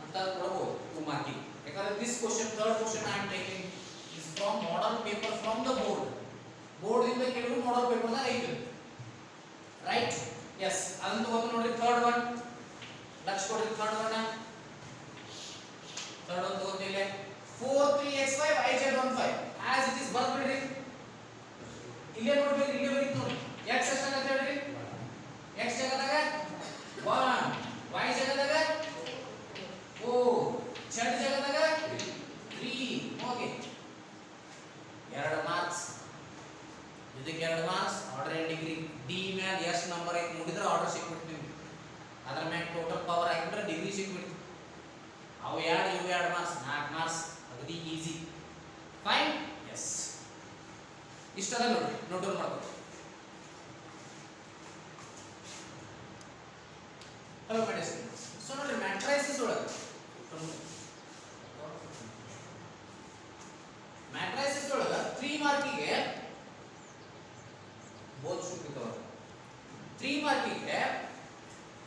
ಅಂತ ಕೊಡಬಹುದು 2 ಮಾರ್ಕಿಗೆ. ಯಾಕಂದ್ರೆ this question third question I am taking is from model paper from the board ಇಂದ ಕೇಳಿದ್ರು ಮಾಡಲ್ ಪೇಪರ್ ದಾಗ ಐತೆ, ರೈಟ್? ಎಸ್, ಅದನ್ನ ತಗೊಂಡು ನೋಡ್ರಿ. ಥರ್ಡ್ ಒನ್ ಲಕ್ಷ ಕೊಡ್ರಿ. ಥರ್ಡ್ ಒನ್ ತಗೊಂಡಿಲ್ಲ 4 3x5 iz15 as it is ಬರ್ಬಿಡ್ರಿ. ಇಲ್ಲೇ ನೋಡ್ಬೇಕು, ಇಲ್ಲೇ ಬರೀತು ನೋಡಿ. x ಎಷ್ಟಾಗತ್ತೆ ಹೇಳ್ರಿ? x ಜಾಗದಾಗ 1, y ಜಾಗದಾಗ 4, z ಜಾಗದಾಗ 3. Okay, 2 marks. ಇದಕ್ಕೆ 2 marks. Order and degree D ಮ್ಯಾಲ್ ಎಷ್ಟು ನಂಬರ್ ಐತಿ ನೋಡಿದ್ರೆ ಆರ್ಡರ್ ಸಿಕ್ಬಿಡ್ತು ನಿಮ್ಗೆ. ಅದ್ರ ಮ್ಯಾಗ ಟೋಟಲ್ ಪವರ್ ಹಾಕಿಬಿಟ್ರೆ ಡಿಗ್ರಿ ಸಿಕ್ಬಿಡ್ತು. ಅವು 2 ಮಾರ್ಕ್ಸ್, 4 ಮಾರ್ಕ್ಸ್. ಅಗದಿ ಈಸಿ. ಫೈನ್. ಎಸ್, ಇಷ್ಟದ ನೋಡಿ, ನೋಟ್ ಡೌನ್ ಮಾಡ್ಕೊಳ್ಳಿ. Hello madam. ಸೊ ನೋಡ್ರಿ ಮ್ಯಾಟ್ರೈಸಸ್ ಒಳಗೆ ಮ್ಯಾಟ್ರೈಸಸ್ ಒಳಗೆ 3 ಮಾರ್ಕಿಗೆ ಬೋತ್ ಶುಕ್ರಿತವ 3 ಮಾರ್ಕಿಗೆ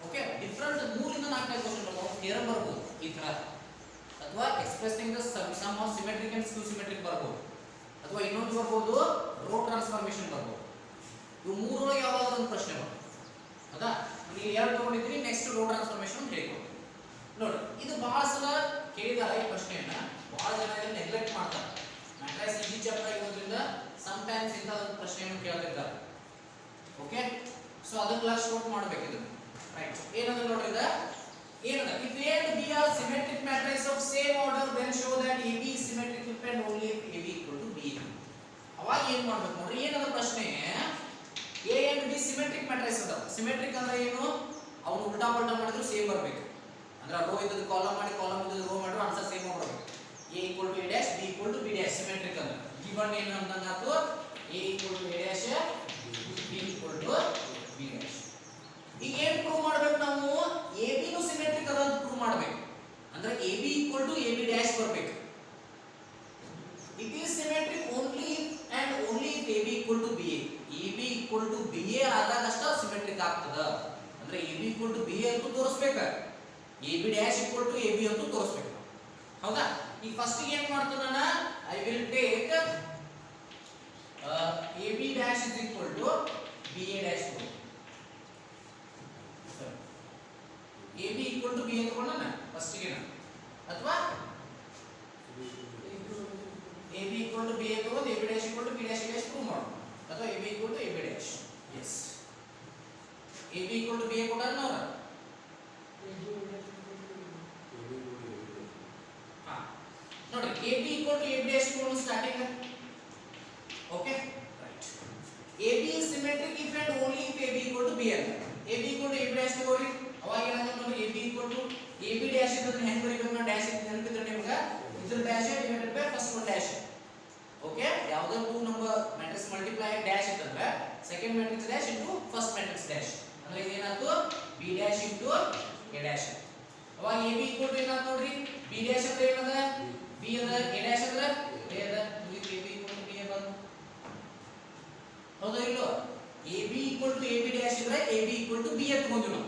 ಓಕೆ ಡಿಫರೆಂಟ್ 3 ಇಂದ 4 ಕ್ವೆಶ್ಚನ್ ಬರ್ತಾವೆ. ಥಿಯರಮ್ ಬರ್ಬೋದು ಈ ತರ, ಅಥವಾ expressing the sum of symmetric and skew symmetric ಬರ್ಬೋದು, ಅಥವಾ ಇನ್ನೊಂದು ಬರ್ಬೋದು ರೋ ಟ್ರಾನ್ಸ್ಫಾರ್ಮೇಷನ್ ಬರ್ಬೋದು. ಇವು 3 ಒಳಗೆ ಯಾವ್ದಾದ್ರು ಒಂದು ಪ್ರಶ್ನೆ ಬರ್ತದೆ, ಹೌದಾ? ನೀವು 2 ತಗೊಂಡಿದ್ರಿ, ನೆಕ್ಸ್ಟ್ ರೋ ಟ್ರಾನ್ಸ್ಫಾರ್ಮೇಷನ್ ಹೇಳ್ಕೊಡಿ. ನೋಡಿ, ಇದು ಬಹಳ ಸಲ ಕೇಳಿದಾರೆ ಈ ಪ್ರಶ್ನೆಯನ್ನ, ಬಹಳ ಜನ ಇದನ್ನ ನೆಗ್ಲೆಕ್ಟ್ ಮಾಡ್ತಾರೆ. ಮ್ಯಾಟ್ರೈಸ್ ಈಜಿ ಚಾಪ್ಟರ್ ಇರೋದ್ರಿಂದ ಸಮ್ ಟೈಮ್ಸ್ ಇಂಥ ಒಂದು ಪ್ರಶ್ನೆಯನ್ನು ಕೇಳ್ತಿರ್ತಾರೆ. ಓಕೆ, ಸೊ ಅದನ್ನ ಲಕ್ಷ ಕೊಟ್ಟು ಮಾಡಬೇಕು ಇದನ್ನ, ರೈಟ್? ಏನಂದ್ರೆ ನೋಡ್ರಿ, ಇದು ಏನಂದ್ರೆ if A and B are symmetric matrices of same order then show that AB is symmetric if and only if AB equal to B. ಅವಾಗ ಏನು ಮಾಡಬೇಕು ನೋಡ್ರಿ, ಏನದ ಪ್ರಶ್ನೆ? A and B symmetric matrices ಅದಾವ. ಸಿಮೆಟ್ರಿಕ್ ಅಂದ್ರೆ ಏನು? ಅವನು ಉಲ್ಟಾ ಪಲ್ಟಾ ಮಾಡಿದ್ರು ಸೇಮ್ ಬರಬೇಕು. ಅಂದ್ರೆ ರೋ ಇದ್ದದ್ದು ಕಾಲಮ್ ಮಾಡಿ, ಕಾಲಮ್ ಇದ್ದದ್ದು ರೋ ಮಾಡಿದ್ರು ಆನ್ಸರ್ ಸೇಮ್ ಬರಬೇಕು. A equal to A dash, B equal to B dash, symmetric ಅಂದ್ರೆ ಗಿವನ್ ಏನು ಅಂತಂಗಾತು A equal to A dash, B equal to B dash. ಈಗ ಏನು ಪ್ರೂವ್ ಮಾಡಬೇಕು ನಾವು? AB ನು ಸಿಮೆಟ್ರಿಕ್ ಅದ ಅಂತ ಪ್ರೂವ್ ಮಾಡಬೇಕು. ಅಂದ್ರೆ AB equal to AB dash ಬರಬೇಕು. It is symmetric only and only if AB equal to BA. AB equal to BA ಆದಾಗ ಅಷ್ಟ ಸಿಮೆಟ್ರಿಕ್ ಆಗ್ತದ. ಅಂದ್ರೆ AB equal to BA ಅಂತ ತೋರಿಸಬೇಕು, AB dash equal to AB ಅಂತ ತೋರಿಸಬೇಕು, ಹೌದಾ? ಈ ಫಸ್ಟ್ ಏನು ಮಾಡ್ತೀನಿ ನಾನು? I will take AB dash is equal to BA dash. AB equal to BA ತಗೊಂಡನ ಫಸ್ಟ್ ಗೆ, ಅಥವಾ AB equal to BA ತಗೊಂಡು AB dash equal to B dash prove ಮಾಡೋಣ, ಅಥವಾ AB equal to AB dash. yes, AB equal to BA ಕೊಟ್ಟಾರ ನೋಡ. ಹಾ ನೋಡಿ, AB equal to AB dash ತಗೊಂಡು starting. Okay, right. AB is symmetric if and only if AB equal to BA. AB equal to AB dash ತಗೊಳ್ಳಿ. ಅವಾಗ ಏನಾಗುತ್ತೆ ನೋಡಿ, AB equal to AB dash ಇದ್ದನ್ನ ಹೆಂಗ್ ಬರೀಬೇಕು? ನಾನು ಡ್ಯಾಶ್ ನೆನಪಿದ್ರೆ ನಿಮಗೆ ಇದ್ರ dash divided by first one dash. Okay, ಯಾವುದೋ 2 ನಂಬರ್ ಮ್ಯಾಟ್ರಿಕ್ಸ್ ಮಲ್ಟಿಪ್ಲೈ ಡ್ಯಾಶ್ ಇತ್ತಂದ್ರೆ second matrix dash into first matrix dash, ಅಂದ್ರೆ ಇದೇನಾಯ್ತು B dash into A dash. ಅವಾಗ AB equal to ಏನಾಯ್ತು ನೋಡ್ರಿ, B ಡ್ಯಾಶ್ ಅಂದ್ರೆ ಏನದ? B ಅದ, A ಡ್ಯಾಶ್ ಅಂದ್ರೆ A ಅದ. ಇದು AB equal to B ಬಂತು, ಹೌದಾ ಇಲ್ಲೋ? AB equal to AB dash ಇದ್ರೆ AB equal to B ಅಂತ ತಗೊಂಡ್ವಿ ನಾವು.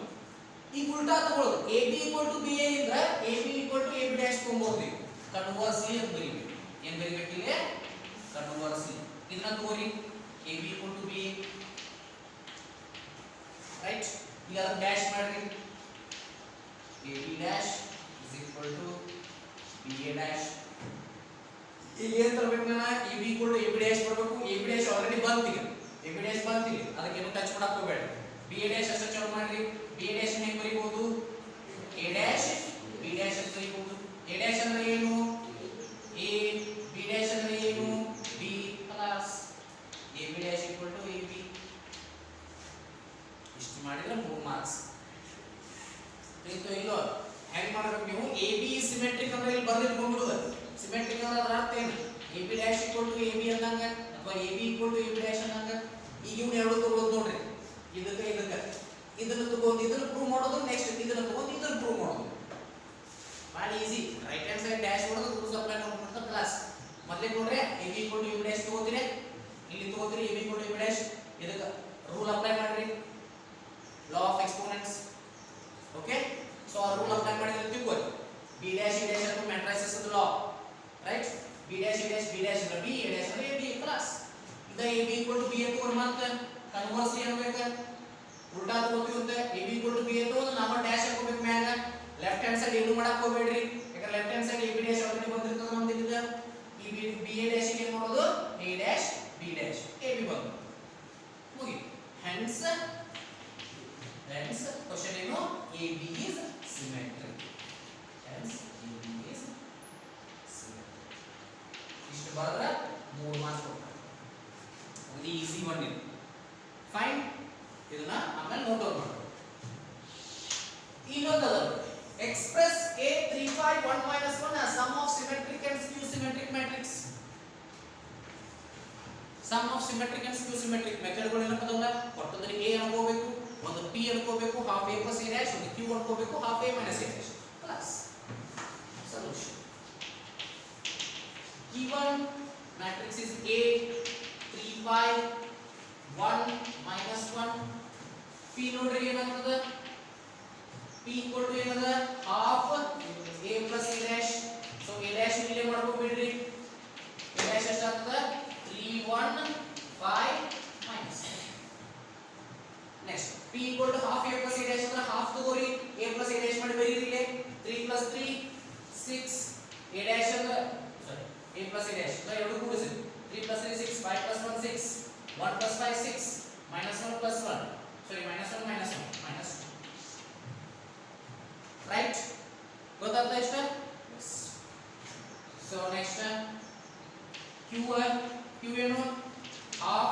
ಈಗ ಉಲ್ಟಾ ತಗೊಳ್ಳೋದು, AB equal to BA ಇದ್ರೆ AB equal to AB dash ತಗೊಂಡ್ಬೋದ್ರಿ. ಕನ್ವರ್ಸ್ಲಿ ಅಂತ ಬರೀಬೇಕು. ಏನು ಬರೀಬೇಕು ಇಲ್ಲಿ? ಕನ್ವರ್ಸ್ಲಿ. ಇದನ್ನ ತಗೋರಿ, AB equal to BA, right? ಈಗ ಅದನ್ನ ಡ್ಯಾಶ್ ಮಾಡ್ರಿ. AB dash is equal to BA dash. ಈಗ ಏನು ತರಬೇಕು ನಾನು? AB equal to AB dash ಬರಬೇಕು. AB dash ಆಲ್ರೆಡಿ ಬಂತು, ಈಗ AB dash ಬಂತು, ಅದಕ್ಕೆ ಏನು ಟಚ್ ಮಾಡಕ್ಕೆ ಹೋಗಬೇಡ. BA dash ಅಷ್ಟೇ ಚೆಕ್ ಮಾಡ್ರಿ. BA dash ಹೆಂಗೆ ಬರೀಬಹುದು? A dash B dash ಅಂತ ಬರೀಬಹುದು. A dash ಅಂದ್ರೆ ಏನು? A, B dash ಅಂದ್ರೆ ಏನು? B. ಖಲಾಸ್. ಮಾಡಿದ್ರೆ 3 ಮಾರ್ಕ್ಸ್ ತಿಳಿತು ಇಲ್ಲೋ ಹೆಂಗ್ ಮಾಡಬೇಕು ನೀವು ಎ ಬಿ ಸಿಮೆಟ್ರಿಕ್ ಅಂದ್ರೆ ಇಲ್ಲಿ ಬರೆದಿಟ್ಕೊಂಡ್ಬಿಡುದು ಸಿಮೆಟ್ರಿಕ್ ಅಂದ್ರೆ ಅದರ ಅರ್ಥ ಏನು A B dash equal to A B ಅಂದಂಗ ಅಥವಾ A B equal to A B dash ಅಂದಂಗ ಈಗ ಇವ್ನು ಎರಡು ತಗೊಳ್ಳೋದು ನೋಡ್ರಿ ಇದಕ್ಕೆ ಇದನ್ನು ತಗೊಂಡು ಇದನ್ನು ಪ್ರೂವ್ ಮಾಡೋದು ನೆಕ್ಸ್ಟ್ ಇದನ್ನು ತಗೊಂಡು ಇದನ್ನು ಪ್ರೂವ್ ಮಾಡೋದು ಭಾಳ easy right hand side dash ಹೊಡೆದು ರೂಲ್ಸ್ ಅಪ್ಲೈ ಮಾಡ್ಕೊಂತ ಕ್ಲಾಸ್ ಮೊದಲೇ ನೋಡ್ರಿ A B equal to A B dash ತಗೋತೀರಿ ಇಲ್ಲಿ ತಗೋತೀರಿ A B equal to A B dash ಇದಕ್ಕೆ ರೂಲ್ ಅಪ್ಲೈ ಮಾಡ್ರಿ law of exponents okay so our rule apply ಮಾಡಿದ್ರೆ ತಿಳ್ಕೊಳ್ಳಿ b dash e dash ಅಂತ matrices ಅದು law right b dash e dash b dash ಅಂದ್ರೆ b a dash ಅಂದ್ರೆ b class ಇದ a b equal to b ಅಂತ ತಗೊಂಡು ಮತ್ತೆ ಕನ್ವರ್ಸ್ಲಿ ಅನ್ಬೇಕು ಉಲ್ಟಾ ತಗೋತೀವಿ ಅಂತ a b equal to b ಅಂತ ತಗೊಂಡು ನಾವು ಡ್ಯಾಶ್ ಹಾಕೋಬೇಕು ಮ್ಯಾಗ ಲೆಫ್ಟ್ ಹ್ಯಾಂಡ್ ಸೈಡ್ ಏನು ಮಾಡಕ್ಕೆ ಹೋಗಬೇಡ್ರಿ ಯಾಕಂದ್ರೆ left hand side a b dash already ಬಂದಿರ್ತದೆ ನಮ್ದು ಇಲ್ಲಿದೆ ಈ b a dash ಗೆ ಏನು ಮಾಡೋದು a dash b dash a b ಬಂತು ಮುಗಿ hence question ಏನು AB is symmetric hence AB is symmetric ಇಷ್ಟು ಬರೆದ್ರೆ 3 ಮಾರ್ಕ್ಸ್ ಕೊಡ್ತಾರೆ ಇದು ಈಸಿ ಒನ್ ಇದು ಫೈನ್ ಇದನ್ನ ಆಮೇಲೆ ನೋಟ್ ಔಟ್ ಮಾಡೋಣ ಇನ್ನೊಂದು express A351 1 as sum of symmetric and skew symmetric matrix sum of symmetric and skew symmetric method ಗಳು ಏನಪ್ಪ ಅದಲ್ಲ ಕೊಟ್ಟದ್ರೆ A ಅನ್ಕೋಬೇಕು ಒಂದು p ಅನ್ಕೋಬೇಕು half a plus a dash ಒಂದು q ಅನ್ಕೋಬೇಕು half a minus a dash plus solution given matrix is A 3 5 1 minus 1 p ನೋಡ್ರಿ ಏನಾಗ್ತದೆ p equal to ಏನದ half a plus a dash so a dash ಇಲ್ಲೇ ಮಾಡ್ಕೊಬಿಡ್ರಿ a dash ಎಷ್ಟಾಗ್ತದೆ 3 1 5 minus next p equal to half a plus a dash ಅಂದ್ರೆ half ತಗೋರಿ a plus a dash ಮಾಡಿ ಬರೀರಿ ಇಲ್ಲಿ 3 plus 3 6 a dash ಅಂದ್ರೆ sorry a plus a dash ಅಂದ್ರೆ ಎರಡು ಕೂಡಿಸಿ 3 plus 3 6 5 plus 1 6 1 plus 5 6 minus 1 plus 1 sorry minus 1 minus 1 minus 2 right ಗೊತ್ತಾಗ್ತಾ ಇಷ್ಟ yes so next q ಏನು half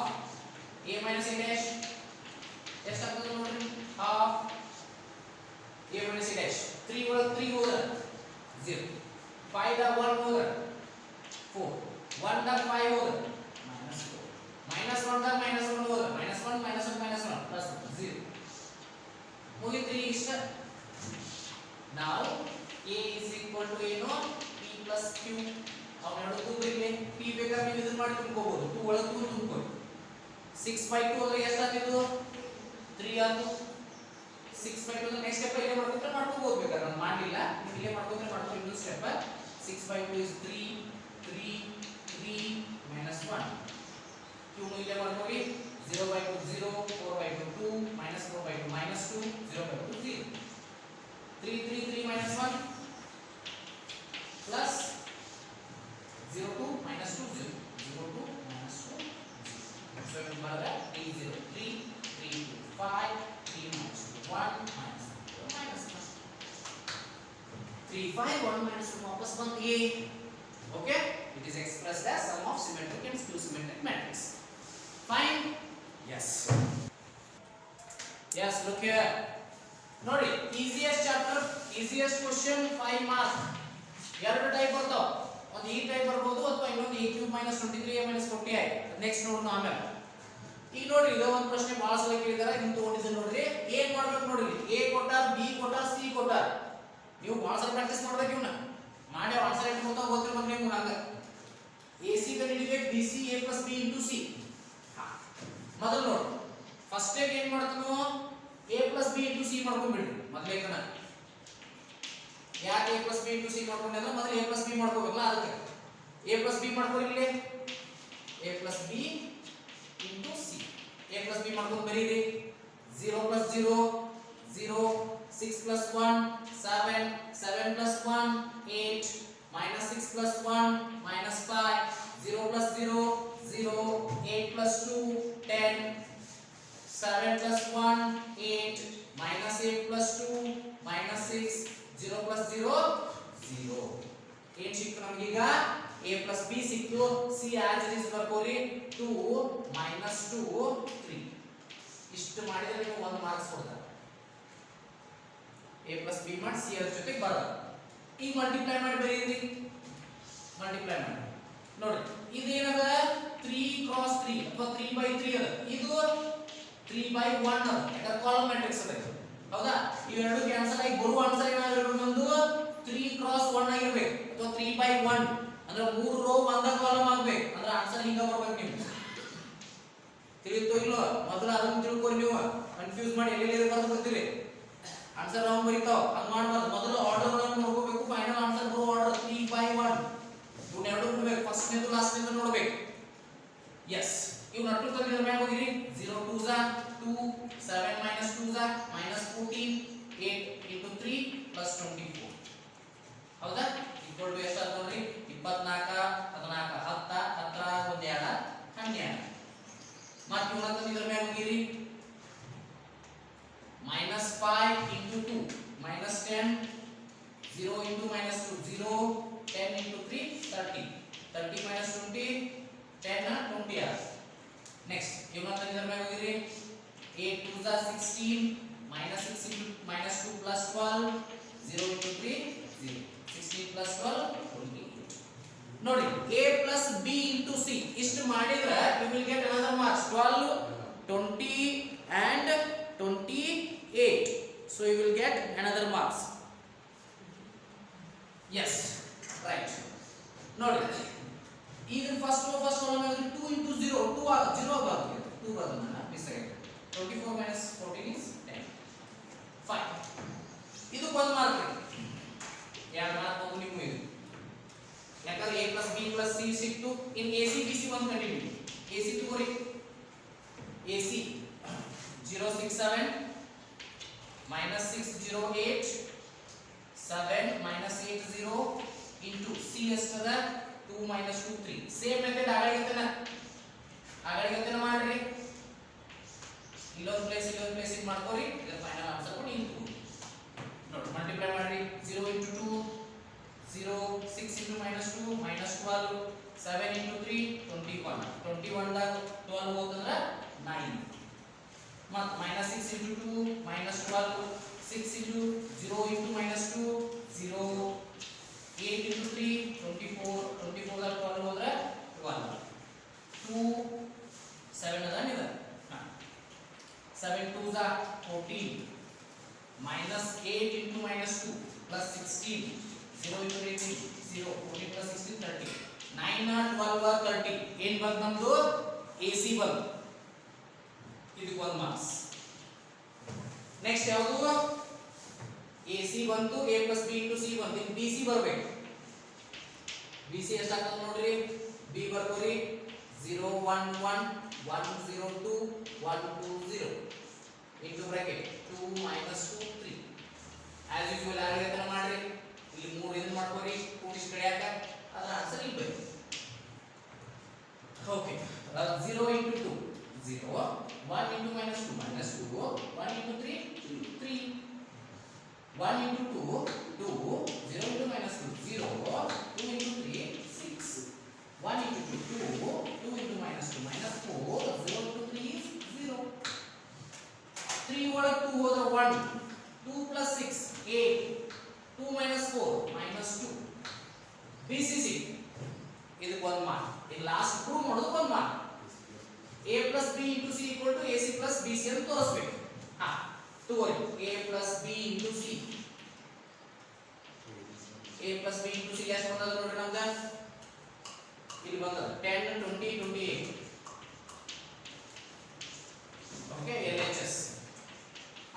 a minus a dash ಎಷ್ಟಾಗ್ತದೆ ನೋಡ್ರಿ half a minus a dash 3 ಒಳಗೆ 3 ಹೋದ್ರೆ 0 5 ದಾಗ 1 ಹೋದ್ರೆ 4 1 ದಾಗ 5 ಹೋದ್ರೆ minus 4 minus 1 ದಾಗ minus 1 ಹೋದ್ರೆ minus 1 minus 1 minus 1 plus 0 ಮುಗಿತ್ರಿ ಇಷ್ಟ now a is equal to ಏನು p plus q ಅವನೆರಡು ಕೂಡಿರ್ಲಿ p ಬೇಕಾದ್ರೆ ನೀವು ಇದನ್ನ ಮಾಡಿ ತುಂಬಿಸಬಹುದು 2 ಒಳಗೆ 2 ತುಂಬಿಕೊಳ್ಳಿ 6 by 2 ಅಂದ್ರೆ ಎಷ್ಟಾಗ್ತಿತ್ತು 3 ಆಯ್ತು 6 by 2 ನೆಕ್ಸ್ಟ್ ಸ್ಟೆಪ್ ಇಲ್ಲೇ ಮಾಡ್ಕೋಬಹುದು ಬೇಕಾದ್ರೆ ನಾನು ಮಾಡಲಿಲ್ಲ ನೀವು ಇಲ್ಲೇ ಮಾಡ್ಕೊಂಡ್ರೆ ಮಾಡ್ಕೊಂಡು ಇನ್ನೊಂದು step 6 by 2 is 3 3 3 minus 1 q ಇಲ್ಲೇ ಮಾಡ್ಕೊಳ್ಳಿ 0 by 2 0 4 by 2 2 minus 4 by 2 minus 2 0 by 2 0 3 3 3 minus 1 plus 0 2 minus 2 0 0 2 minus 2 0 so in barabar 3 0 3 3 2 5 3 minus 2 1 minus 2 minus 1 3 5 1 minus 2 वापस बन a okay it is expressed as sum of symmetric and skew symmetric matrix fine yes yes look here ನೋಡಿ easiest chapter easiest question 5 marks ಎರಡು type ಬರ್ತಾವ ಒಂದು ಈ type ಬರಬಹುದು ಅಥವಾ ಇನ್ನೊಂದು a cube minus 23a minus 40i next ನೋಡೋಣ ಆಮೇಲೆ ಈಗ ನೋಡ್ರಿ ಇದು ಒಂದು ಪ್ರಶ್ನೆ ಬಹಳ ಸಲ ಕೇಳಿದಾರೆ ನೀವು ತಗೊಂಡಿದ್ದೀರಿ ನೋಡ್ರಿ ಏನ್ ಮಾಡ್ಬೇಕು ನೋಡ್ರಿ a ಕೊಟ್ಟಾರ b ಕೊಟ್ಟಾರ c ಕೊಟ್ಟಾರ ನೀವು ಬಹಳ ಸಲ ಪ್ರಾಕ್ಟೀಸ್ ಮಾಡ್ಬೇಕು ಇವನ್ನ ಮಾಡಿ ಆನ್ಸರ್ ಏನು ಗೊತ್ತಾ ಗೊತ್ತಿರಬೇಕು ನಿಮ್ಗೆ ಹಂಗ ac ಕಂಡುಹಿಡಿಬೇಕು bc a plus b into c ಮೊದಲು ನೋಡಿ ಫಸ್ಟ್ ಸ್ಟೆಪ್ ಏನು ಮಾಡ್ತೀನೋ a plus b into c ಮಾಡ್ಕೊಂಡ್ಬಿಡ್ರಿ ಮೊದಲೇ ಕಣ ಯಾಕೆ a plus b into c ಮಾಡ್ಕೊಂಡೆ ಅಂದ್ರೆ ಮೊದಲು a plus b ಮಾಡ್ಕೋಬೇಕಲ್ಲ ಅದಕ್ಕೆ a plus b ಮಾಡ್ಕೊಳ್ಳಿ ಇಲ್ಲಿ a plus b into c a plus b ಮಾಡ್ಕೊಂಡು ಬರೀರಿ 0 plus 0 0 6 plus 1 7 7 plus 1 8 minus 6 plus 1 minus 5 0 plus 0 0 8 plus 2 10 7 plus 1 8 minus 8 plus 2 minus 6 0 plus 0 0 8 ಸಿಕ್ತು ನಮಗೆ ಈಗ a plus b ಸಿಕ್ತು c as it is ಬರ್ಕೋರಿ 2 minus 2 3 ಇಷ್ಟು ಮಾಡಿದ್ರೆ ನೀವು 1 ಮಾರ್ಕ್ಸ್ ಕೊಡ್ತೀರಾ a plus b ಮಾಡಿ c ಅದ್ರ ಜೊತೆಗೆ ಬರೋದು. ಈಗ ಮಲ್ಟಿಪ್ಲೈ ಮಾಡಿ ಬರೀರಿ, ಮಲ್ಟಿಪ್ಲೈ ಮಾಡಿ ನೋಡಿ. ಇದೇನದ 3 ಕ್ರಾಸ್ 3 ಅಥವಾ 3/3 ಅದ. ಇದು 3/1 ಅದ, ಯಾಕಂದ್ರೆ ಕಾಲಮ್ ಮ್ಯಾಟ್ರಿಕ್ಸ್ ಅದ. ಹೌದಾ? ಇವೆರಡು ಕ್ಯಾನ್ಸಲ್ ಆಗಿ ಬರುವ ಆನ್ಸರ್ ಏನಾಗಿರಬೇಕು? ನಮ್ದು 3 ಕ್ರಾಸ್ 1 ಆಗಿರಬೇಕು ಅಥವಾ 3/1 ಅಂದ್ರೆ 3 ರೋ ಒಂದ ಕಾಲಮ್ ಆಗಬೇಕು. ಅಂದ್ರೆ ಆನ್ಸರ್ ಹಿಂಗ ಬರಬೇಕು. ನಿಮ್ಗೆ ತಿಳಿತೋ ಇಲ್ಲೋ? ಮೊದಲು ಅದನ್ನ ತಿಳ್ಕೊರಿ. ನೀವು ಕನ್ಫ್ಯೂಸ್ ಮಾಡಿ ಎಲ್ಲೆಲ್ಲಿ ಬರೋದು ಗೊತ್ತಿಲ್ಲ, ಆನ್ಸರ್ ರಾಂಗ್ ಬರೀತಾವ. ಹಂಗ ಮಾಡಬಾರ್ದು. ಮೊದಲು ಆರ್ಡರ್ ಅನ್ನು ನೋಡ್ಕೋಬೇಕು, ಫೈನಲ್ ಆನ್ಸರ್ ಬರೋ ಆರ್ಡರ್ 3/1 ಇವ್ನ ಎರಡು ನೋಡ್ಬೇಕು, ಫಸ್ಟ್ ನೇದು ಲಾಸ್ಟ್ ನೇದು ನೋಡ್ಬೇಕು. ಎಸ್, ಇವ್ ನಟ್ಟು ತಂದಿದ್ರ ಮ್ಯಾಗ ಹೋಗಿರಿ. 0 2 ಸ 2, 7 - 2 ಸ -14, 8 × 3 + 24. ಹೌದಾ? ಈಕ್ವಲ್ ಟು ಎಷ್ಟು ಆಯ್ತು ನೋಡ್ರಿ? 24 14 10 10 1 2 12. ಮತ್ತೆ ಇವ್ನ ತಂದಿದ್ರ ಮ್ಯಾಗ ಹೋಗಿರಿ. -5 × 2 -10, 0 × -2 0, 10 × 3 30, 30 - 20 10 20 ಆಗ. ನೆಕ್ಸ್ಟ್ ಇವನ್ನ ತಂದಿದ್ರ ಮ್ಯಾಗ ಹೋಗಿರಿ. 8 2 ಸ 16, -6 × -2 + 12, 0 × 3 0, 16 + 12 28. ನೋಡಿ, a + b × c ಇಷ್ಟು ಮಾಡಿದ್ರೆ you will get another marks 12, 20 and 28. So you will get another marks. Yes, right. ನೋಡಿ, ಈಗ ಫಸ್ಟ್ ಕಾಲಮ್ ಅಲ್ಲಿ 2 × 0 2 ಆಗ 0 ಬರುತ್ತೆ. 2 ಬರೋದನ್ನ ಮಿಸ್ ಆಗಿದೆ. 24 - 14 is 10. 5. ಇದು 1 ಮಾರ್ಕ್. 2 ಮಾರ್ಕ್ ಹೋಗು ನಿಮಗೆ ಇದು. ಯಾಕಂದ್ರೆ a + b + c ಸಿಕ್ತು. ಇನ್ ac bc ಒಂದು ಕಂಟಿನ್ಯೂ. ac ತಗೋರಿ. ac 067 -608 7 -80 into c ಎಷ್ಟದ 2 - 2 3. ಸೇಮ್ ಮೆಥಡ್ ಆಗಳಿಗತನ ಮಾಡ್ರಿ. ಇಲ್ಲೊಂದು ಪ್ಲೇಸ್ ಇದು ಮಾಡ್ಕೋರಿ. ಇದರ ಫೈನಲ್ ಆನ್ಸರ್ ಕೊಡಿ. ಇಂಟು ನೋಡಿ, ಮಲ್ಟಿಪ್ಲೈ ಮಾಡ್ರಿ. 0 × 2 0, 6 × -2 -12, 7 × 3 21, 21 ದಾಗ 12 ಹೋತಂದ್ರ 9. ಮತ್ತೆ -6 × 2 -12, 6 × 0 × -2 0, 8 × 3 24, 24 ದಾಗ 12 ಹೋದ್ರೆ 12, 2 7 ಅದ ನಿದ. 7 2 ಸ 14, -8 × -2 + 16, 0 × 18 0, 14 + 16 30, 9 12 30. ಏನ್ ಬಂತು ನಮ್ದು? AC ಬಂತು. ಇದಕ್ಕೆ 1 ಮಾರ್ಕ್ಸ್. ನೆಕ್ಸ್ಟ್ ಯಾವುದು? AC ಬಂತು, a + b × c ಬಂತು. ಈಗ BC ಬರಬೇಕು. BC ಎಷ್ಟಾಗ್ತದೆ ನೋಡ್ರಿ. b ಬರ್ಕೋರಿ. 0 1 1 1 0 2 1 2 0 into bracket 2 - 2 3. as usual ಆಗಿದೆ ಮಾಡ್ರಿ. ಇಲ್ಲಿ 3 ಇದನ್ನ ಮಾಡ್ಕೋರಿ. ಕೂಡಿಸಿ ಕಳೆಯಾಕ ಅದರ ಆನ್ಸರ್ ಇಲ್ಲಿ ಬರುತ್ತೆ. Okay, 0 × 2 0, 1 × -2 -2, 1 × 3 3, 1 × 2 2, 0 × -2 0, 2 × 3 6, 1 × 2 2, 2 × -2 -4, 0 × 3 is 0. 3 ಒಳಗೆ 2 ಹೋದ್ರೆ 1, 2 + 6 8, 2 - 4 -2. BCC ಇದಕ್ಕೆ 1 ಮಾರ್ಕ್. ಇದು ಲಾಸ್ಟ್ ಪ್ರೂವ್ ಮಾಡೋದು 1 mark. a + b × c = ac + bc ಅಂತ ತೋರಿಸಬೇಕು. ಹಾ ತಗೋರಿ. a + b × c, a + b × c ಎಷ್ಟು ಬಂದದ ನೋಡ್ರಿ ನಮ್ಗೆ. ಇಲ್ಲಿ ಬಂದದ 10 20 28. ಓಕೆ, LHS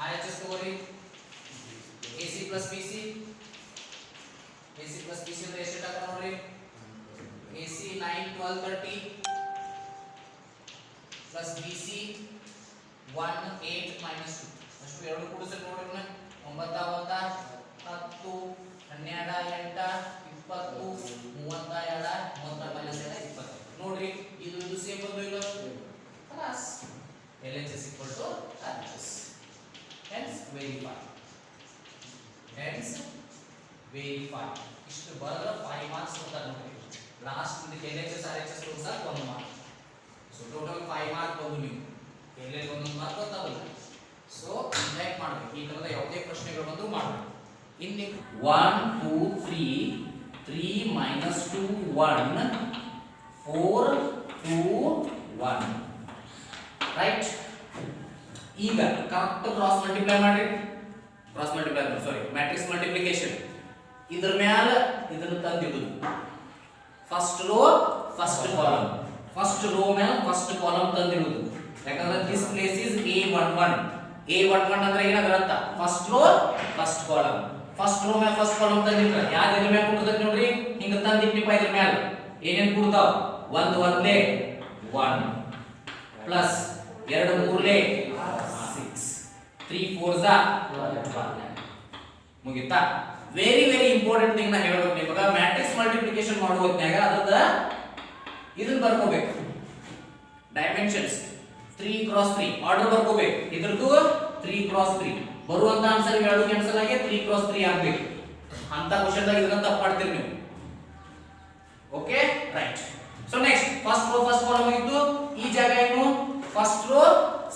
RHS ತಗೋರಿ. AC + BC, AC + BC ಅಂದ್ರೆ ಎಷ್ಟು ಆಗ್ತದೆ ನೋಡ್ರಿ. AC 9 12 30 plus BC 1 8 -2. ಅಷ್ಟು ಎರಡು ಕೂಡಿಸಿ ನೋಡ್ರಿ. 9 9 10 12 8 20 32 32 -7 20 ನೋಡ್ರಿ. ಇದು ಸೇಮ್ ಬಂದು ಇಲ್ಲ. ಖಲಾಸ್. LHS = RHS. hence verify. ಇಷ್ಟು ಬರಲ್ಲ 5 ಮಾರ್ಕ್ಸ್ ಕೊಡ್ತಾರೆ ನೋಡ್ರಿ. ಲಾಸ್ಟ್ ಇದಕ್ಕೆ LHS RHS ತೋರಿಸಾಕ 1 ಮಾರ್ಕ್. ಸೊ ಟೋಟಲ್ 5 ಮಾರ್ಕ್ ಬಂದು ನೀವು ಎಲ್ಲೆಲ್ಲಿ ಒಂದೊಂದು ಮಾರ್ಕ್ ಗೊತ್ತಾಗಲ್ಲ. ಸೊ ಲೈಕ್ ಮಾಡಬೇಕು. ಈ ತರದ ಯಾವುದೇ ಪ್ರಶ್ನೆ ಪ್ರಶ್ನೆಗಳು ಬಂದು ಮಾಡಬೇಕು. ಇಲ್ಲಿ 1 2 3 3 minus 2 1 4 2 1 ರೈಟ್. ಈಗ ಕರೆಕ್ಟ್ ಕ್ರಾಸ್ ಮಲ್ಟಿಪ್ಲೈ ಮಾಡ್ರಿ. Cross multiply sorry matrix multiplication. ಇದ್ರ ಮ್ಯಾಲ ಇದನ್ನ ತಂದಿಡುದು. First row first column, first row ಮ್ಯಾಲ ಫಸ್ಟ್ ಕಾಲಮ್ ತಂದಿಡುದು. ಯಾಕಂದ್ರೆ this place is A11. A11 ಅಂದ್ರೆ ಏನಾದ್ರ ಅಂತ first row first column. First row ಮ್ಯಾಲ ಫಸ್ಟ್ ಕಾಲಮ್ ತಂದಿಟ್ರ ಯಾವ್ದು ಇದ್ರ ಮ್ಯಾಲ ಕೊಡ್ತೈತಿ ನೋಡ್ರಿ. ಹಿಂಗ ತಂದಿಟ್ಟಿಪ್ಪ ಇದ್ರ ಮ್ಯಾಲ ಏನೇನ್ ಕೊಡ್ತಾವ? 1 1 1 ಪ್ಲಸ್ 2 3 6 3 4 12 ಮುಗಿತಾ? ವೆರಿ ವೆರಿ ಇಂಪಾರ್ಟೆಂಟ್ ಥಿಂಗ್ ನಾ ಹೇಳಬೇಕು ನಿಮಗೆ. ಮ್ಯಾಟ್ರಿಕ್ಸ್ ಮಲ್ಟಿಪ್ಲಿಕೇಶನ್ ಮಾಡುವ ಹೊತ್ನ್ಯಾಗ ಅದರದ ಇದನ್ನ ಬರ್ಕೋಬೇಕು. ಡೈಮೆನ್ಷನ್ಸ್ 3 x 3 ಆರ್ಡರ್ ಬರ್ಕೋಬೇಕು. ಇದ್ರದ್ದು 3 x 3 ಬರುವಂತ ಆನ್ಸರ್ ಎರಡು ಕ್ಯಾನ್ಸಲ್ ಆಗಿ 3 x 3 ಆಗಬೇಕು. ಅಂತ ಕ್ವೆಶ್ಚನ್ ದಾಗ ಇದನ್ನ ತಪ್ಪು ಮಾಡ್ತೀರಿ ನೀವು. Okay right. So next first row first column ಇತ್ತು. ಈ ಜಾಗ ಏನು? First row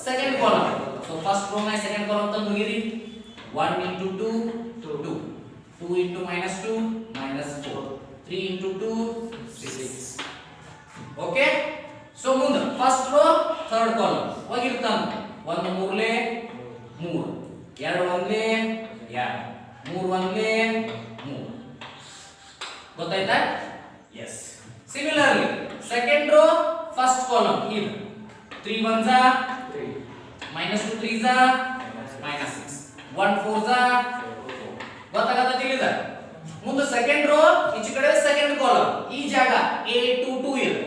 second column. So first row ನ ಸೆಕೆಂಡ್ ಕಾಲಮ್ ತಂದು ಮುಗಿರಿ. 1 into 2 2 2 into minus 2 minus 4 3 into 2 6. Okay. So ಮುಂದೆ ಫಸ್ಟ್ ರೋ ಥರ್ಡ್ ಕಾಲಮ್ ಹೋಗಿರ್ತಾನ. 1 3 3 2 1 2 3 1 3 ಗೊತ್ತಾಯ್ತಾ? Yes. Similarly second row first column ಇದು 3 1 3 minus 2 3 minus 6 1 4 ಗೊತ್ತಾಗತ್ತ ತಿಳಿದ? ಮುಂದೆ ಸೆಕೆಂಡ್ ರೋ ಈಚೆ ಕಡೆ ಸೆಕೆಂಡ್ ಕಾಲಮ್ ಈ ಜಾಗ A22 ಇದೆ.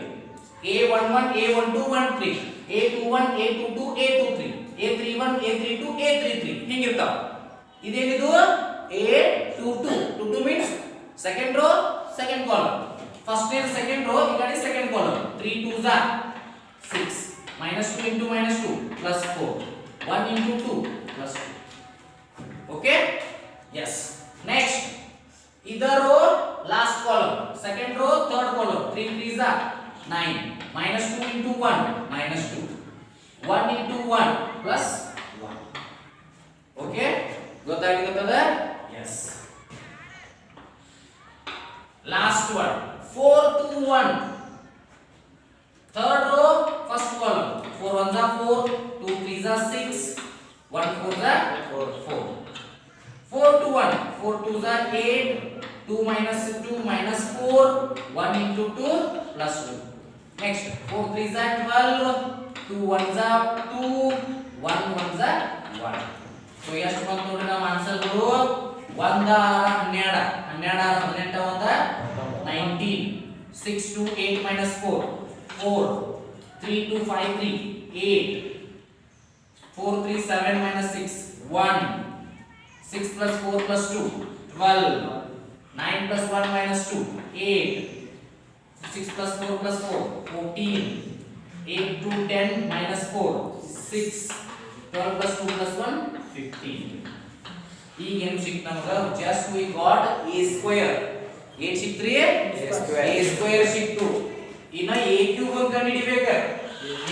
A11 A12 1 3 A21 A22 A23 A31 A32 A33 ಹಿಂಗಿರ್ತಾವ. ಇದೇನಿದು? A22 22 means second row second column. First and second row ಈ ಕಡೆ second column. 3 2s are 6 minus 2 into minus 2 plus 4 1 into 2 plus 2. Okay? Yes. Next either row last column, second row third column. 3 3s are 9 minus 2 into 1 minus 2 1 into 1 plus 1. Okay? ಗೊತ್ತಾಗಿತ್ತದ? Yes. Last one 4 2 1. Third row first column. 4 1s are 4 2 3s are 6 1 4s are 4 4 to 1 4 2s are 8 2 minus 2 minus 4 1 into 2 plus 2. Next 4 3s are 12 2 1s are 2 1 1s are 1. So ಎಷ್ಟು ಬಂತು ನೋಡ್ರಿ ನಮ್ಮ answer ಗಳು. 1 12 12 18 1 19 6 2 8 minus 4 4 3 2 5 3 8 4 3 7 minus 6 1 6 plus 4 plus 2 12 9 plus 1 minus 2 8 6 plus 4 plus 4 14 8 2 10 minus 4 6 12 plus 2 plus 1 15. ಈಗ ಏನು ಸಿಕ್ತು ನಮಗೆ? just we got a square. ಏನು ಸಿಕ್ತ್ರಿ? a square ಸಿಕ್ತು. ಇನ್ನ a cube ಅಂತ ಕಂಡುಹಿಡಿಬೇಕು.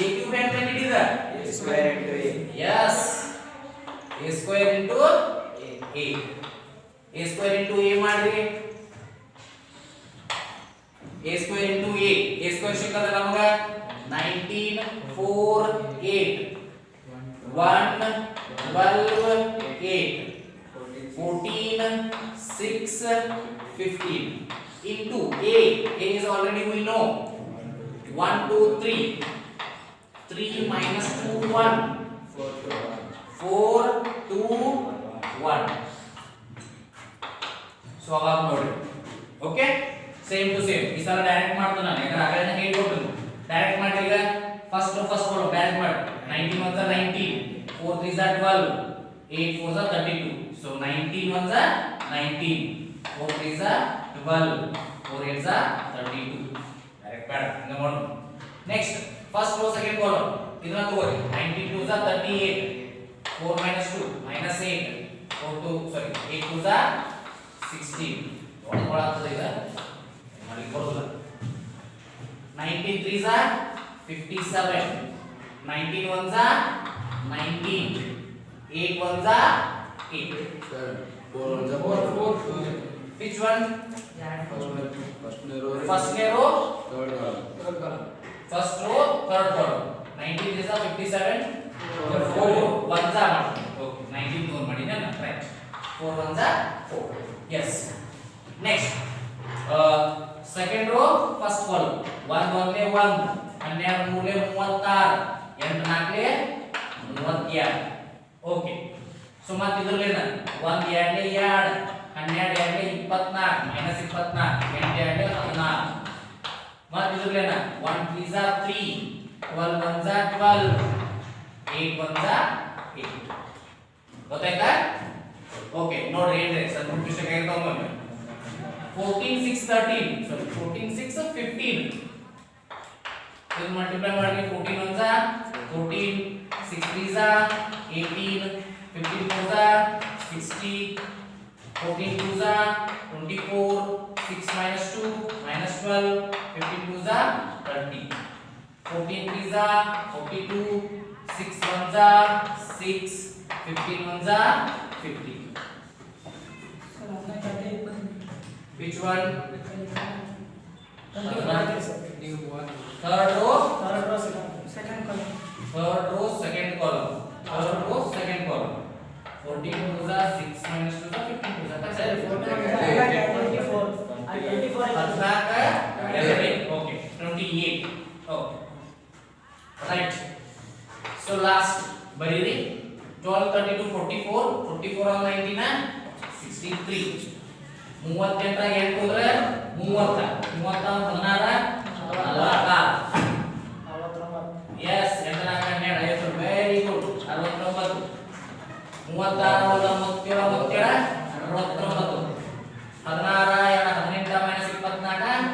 a cube ಅಂತ ಕಂಡುಹಿಡಿದ a square into a. yes a square into a. a square into a ಮಾಡ್ರಿ. a square into a. a square ಸಿಕ್ಕದ ನಮಗೆ 19 4 8 1 12 8 14 6 15 into a is already we know 1 2 3 3 minus 2 1 4 2 1. So ಅವಾಗ ನೋಡಿ. Okay same to same ಈ ಸಲ direct ಮಾಡ್ತೀನಿ ನಾನು. ಯಾಕಂದ್ರೆ ಆಗಲೇ ಹೇಳ್ಕೊಡ್ತೀನಿ. ಡೈರೆಕ್ಟ್ ಮಾಡಿ. ಈಗ ಫಸ್ಟ್ ಕೊಡು ಡೈರೆಕ್ಟ್ ಮಾಡಿ. 19 1s are 19 4 3s are 12 8 4s are 32. so 19 1s are 19 4 3s are 12 4 8s are 32. Direct ಬೇಡ ಹಿಂಗ ಮಾಡು. Next first row second column ಇದನ್ನ ತಗೋರಿ. 19 2s are 38 4 minus 2 minus 8 4 2 sorry 8 2s are 16. ನೋಡಿ ಕೊಡಾತದ ಈಗ ಮಾಡಿ ಬರೋಲ್ಲ. 19 3s are 57 19 1s are 19 8 1s are 8. 4 Which one? First row, third column. First row, third column. 19 is a 57. 4 ones are not. Okay, 19 more money na right. 4 ones are 4. Yes. Next. Second row, first column. 1 1 le 1, 12 3 le 36, 8 4 le 32. Okay. So mat idrlena 1 2 le 2, 12 2 le 24 minus 24, 8 2 le 16. mat idrlena 1 3s are 3, 12 ones are 12, 8 ones are 8. ಗೊತ್ತಾಯ್ತಾ? Okay ನೋಡ್ರಿ ಏನ್ರಿ ಸ್ವಲ್ಪ mistake ಆಗಿರ್ತಾವ ಒಮ್ಮೆ. 14 6 13, sorry 14 6 15. ಇದು multiply ಮಾಡಿ 14 ones are 14, 6 3s are 18, 15 4s are 60, 14 2s are 24, 6 minus 2 minus 12, 15 2s are 30, 14 3s are 42, 6 ones are 6, 15 ones are 50. Which one? Third row, second column. Third row, second column. 14 2s are 6 minus 2 are 15 2s are 24. Okay, 28. Okay. Right. So last, bariri 12 32 44, 44 on 19 63. 38 8 ಹೋದ್ರೆ 30, 30 16 yes 8 12 very good 69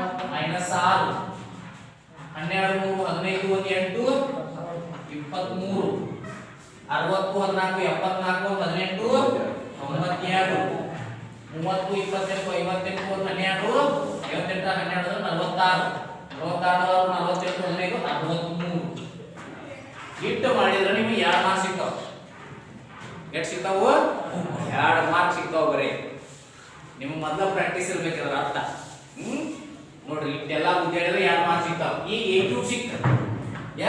36 minus 6 12 3 15 8 23 60 14 74 18 92 30 28 58 12 58 43 ಇಟ್ಟು ಮಾಡಿದ್ರೆ ನಿಮಗೆ 2 marks ಸಿಗ್ತಾವ. ಎಷ್ಟು ಸಿಗ್ತಾವು? 2 marks ಸಿಗ್ತಾವ ಬರೀ. ನಿಮಗೆ ಮೊದಲ ಪ್ರಾಕ್ಟೀಸ್ ಇರಬೇಕಂದ್ರೆ ಅರ್ಥ. ನೋಡ್ರಿ ಇಷ್ಟೆಲ್ಲ ಬುದ್ಧಿ ಹೇಳಿದ್ರೆ 2 ಮಾರ್ಕ್ಸ್ ಸಿಗ್ತಾವ. ಈ ಎ ಕ್ಯೂಬ್ ಸಿಕ್ತ.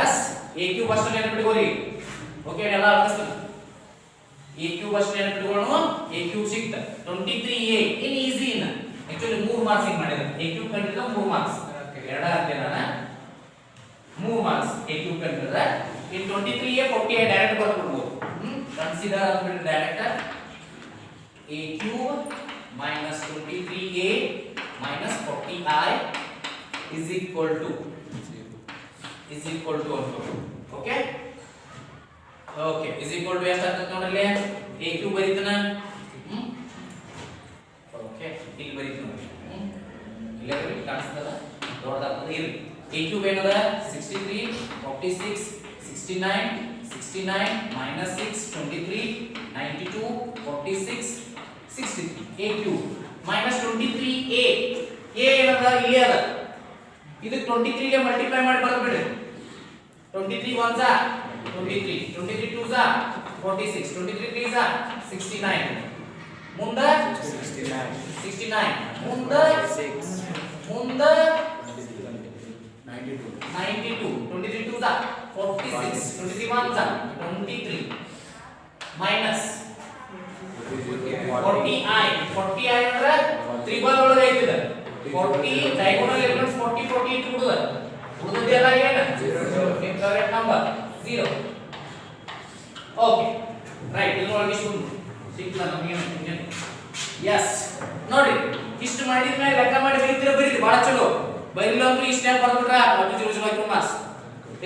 ಎಸ್ ಎ ಕ್ಯೂಬ್ ಅಷ್ಟು ನೆನಪಿಟ್ಕೋರಿ. ಓಕೆ ಎಲ್ಲ ಅರ್ಥಸ್ತೀನಿ. ಎ ಕ್ಯೂಬ್ ಅಷ್ಟು ನೆನಪಿಟ್ಕೊಳ್ಳೋಣ. ಎ ಕ್ಯೂಬ್ ಸಿಕ್ತ 23a in easy in actually 3 marks ಹಿಂಗ್ ಮಾಡಿದ್ರೆ ಎ ಕ್ಯೂಬ್ ಕಂಡಿದ್ರೆ 3 ಮಾರ್ಕ್ಸ್. ಎರಡ ಅರ್ಥ ನಾನು 3 ಮಾರ್ಕ್ಸ್ ಎ ಕ್ಯೂಬ್ ಕಂಡಿದ್ರೆ ಇನ್ 23a 40 ಡೈರೆಕ್ಟ್ ಬರ್ಬಿಡಬಹುದು. ಕನ್ಸಿಡರ್ ಅಂದ್ರೆ direct a cube minus 23a minus 40i is equal to okay is equal to ಎಷ್ಟು ಆಗ್ತದೆ ನೋಡ್ರಿ a cube ಬರೀತನ ಓಕೆ ಇಲ್ಲಿ ಬರೀತೀನಿ ನೋಡಿ ಇಲ್ಲೇ ಕಾಣಿಸ್ತದ ದೊಡ್ಡದಾಗ್ತದೆ ಇಲ್ಲಿ a cube ಏನದ 63 46 69 minus 6 23 92 46 63 a cube minus 23a ಏನದ ಇಲ್ಲಿ ಅದ ಇದು 23 ಗೆ ಮಲ್ಟಿಪ್ಲೈ ಮಾಡಿ ಬರಬೇಡ್ರಿ 23 ones are 23 23 twos are 46 23 threes are 69 ಮುಂದ 69 ಮುಂದ 92 23 twos are 46 23 ones are 23 minus 40i ಅಂದ್ರೆ ತ್ರಿಬಲ್ ಒಳಗೆ ಐತಿದೆ 40 ಡಯಾಗೋನಲ್ ಎಲಿಮೆಂಟ್ಸ್ 40 48 ಉಳಿದ ಉಳಿದೆಲ್ಲ ಏನು ಕರೆಕ್ಟ್ ನಂಬರ್ 0 ಓಕೆ ರೈಟ್ ಇದು ಒಳಗೆ ಇಷ್ಟು ಸಿಕ್ಲ ನಮಗೆ ಎಸ್ ನೋಡಿ ಇಷ್ಟು ಮಾಡಿದ ಮೇಲೆ ಲೆಕ್ಕ ಮಾಡಿ ಬರೀತೀರಿ ಬಹಳ ಚಲೋ ಬರಿಲ್ಲ ಅಂದ್ರೆ ಇಷ್ಟೇ ಬರ್ಬಿಟ್ರೆ ಅದು 0 ಮಾರ್ಕ್ಸ್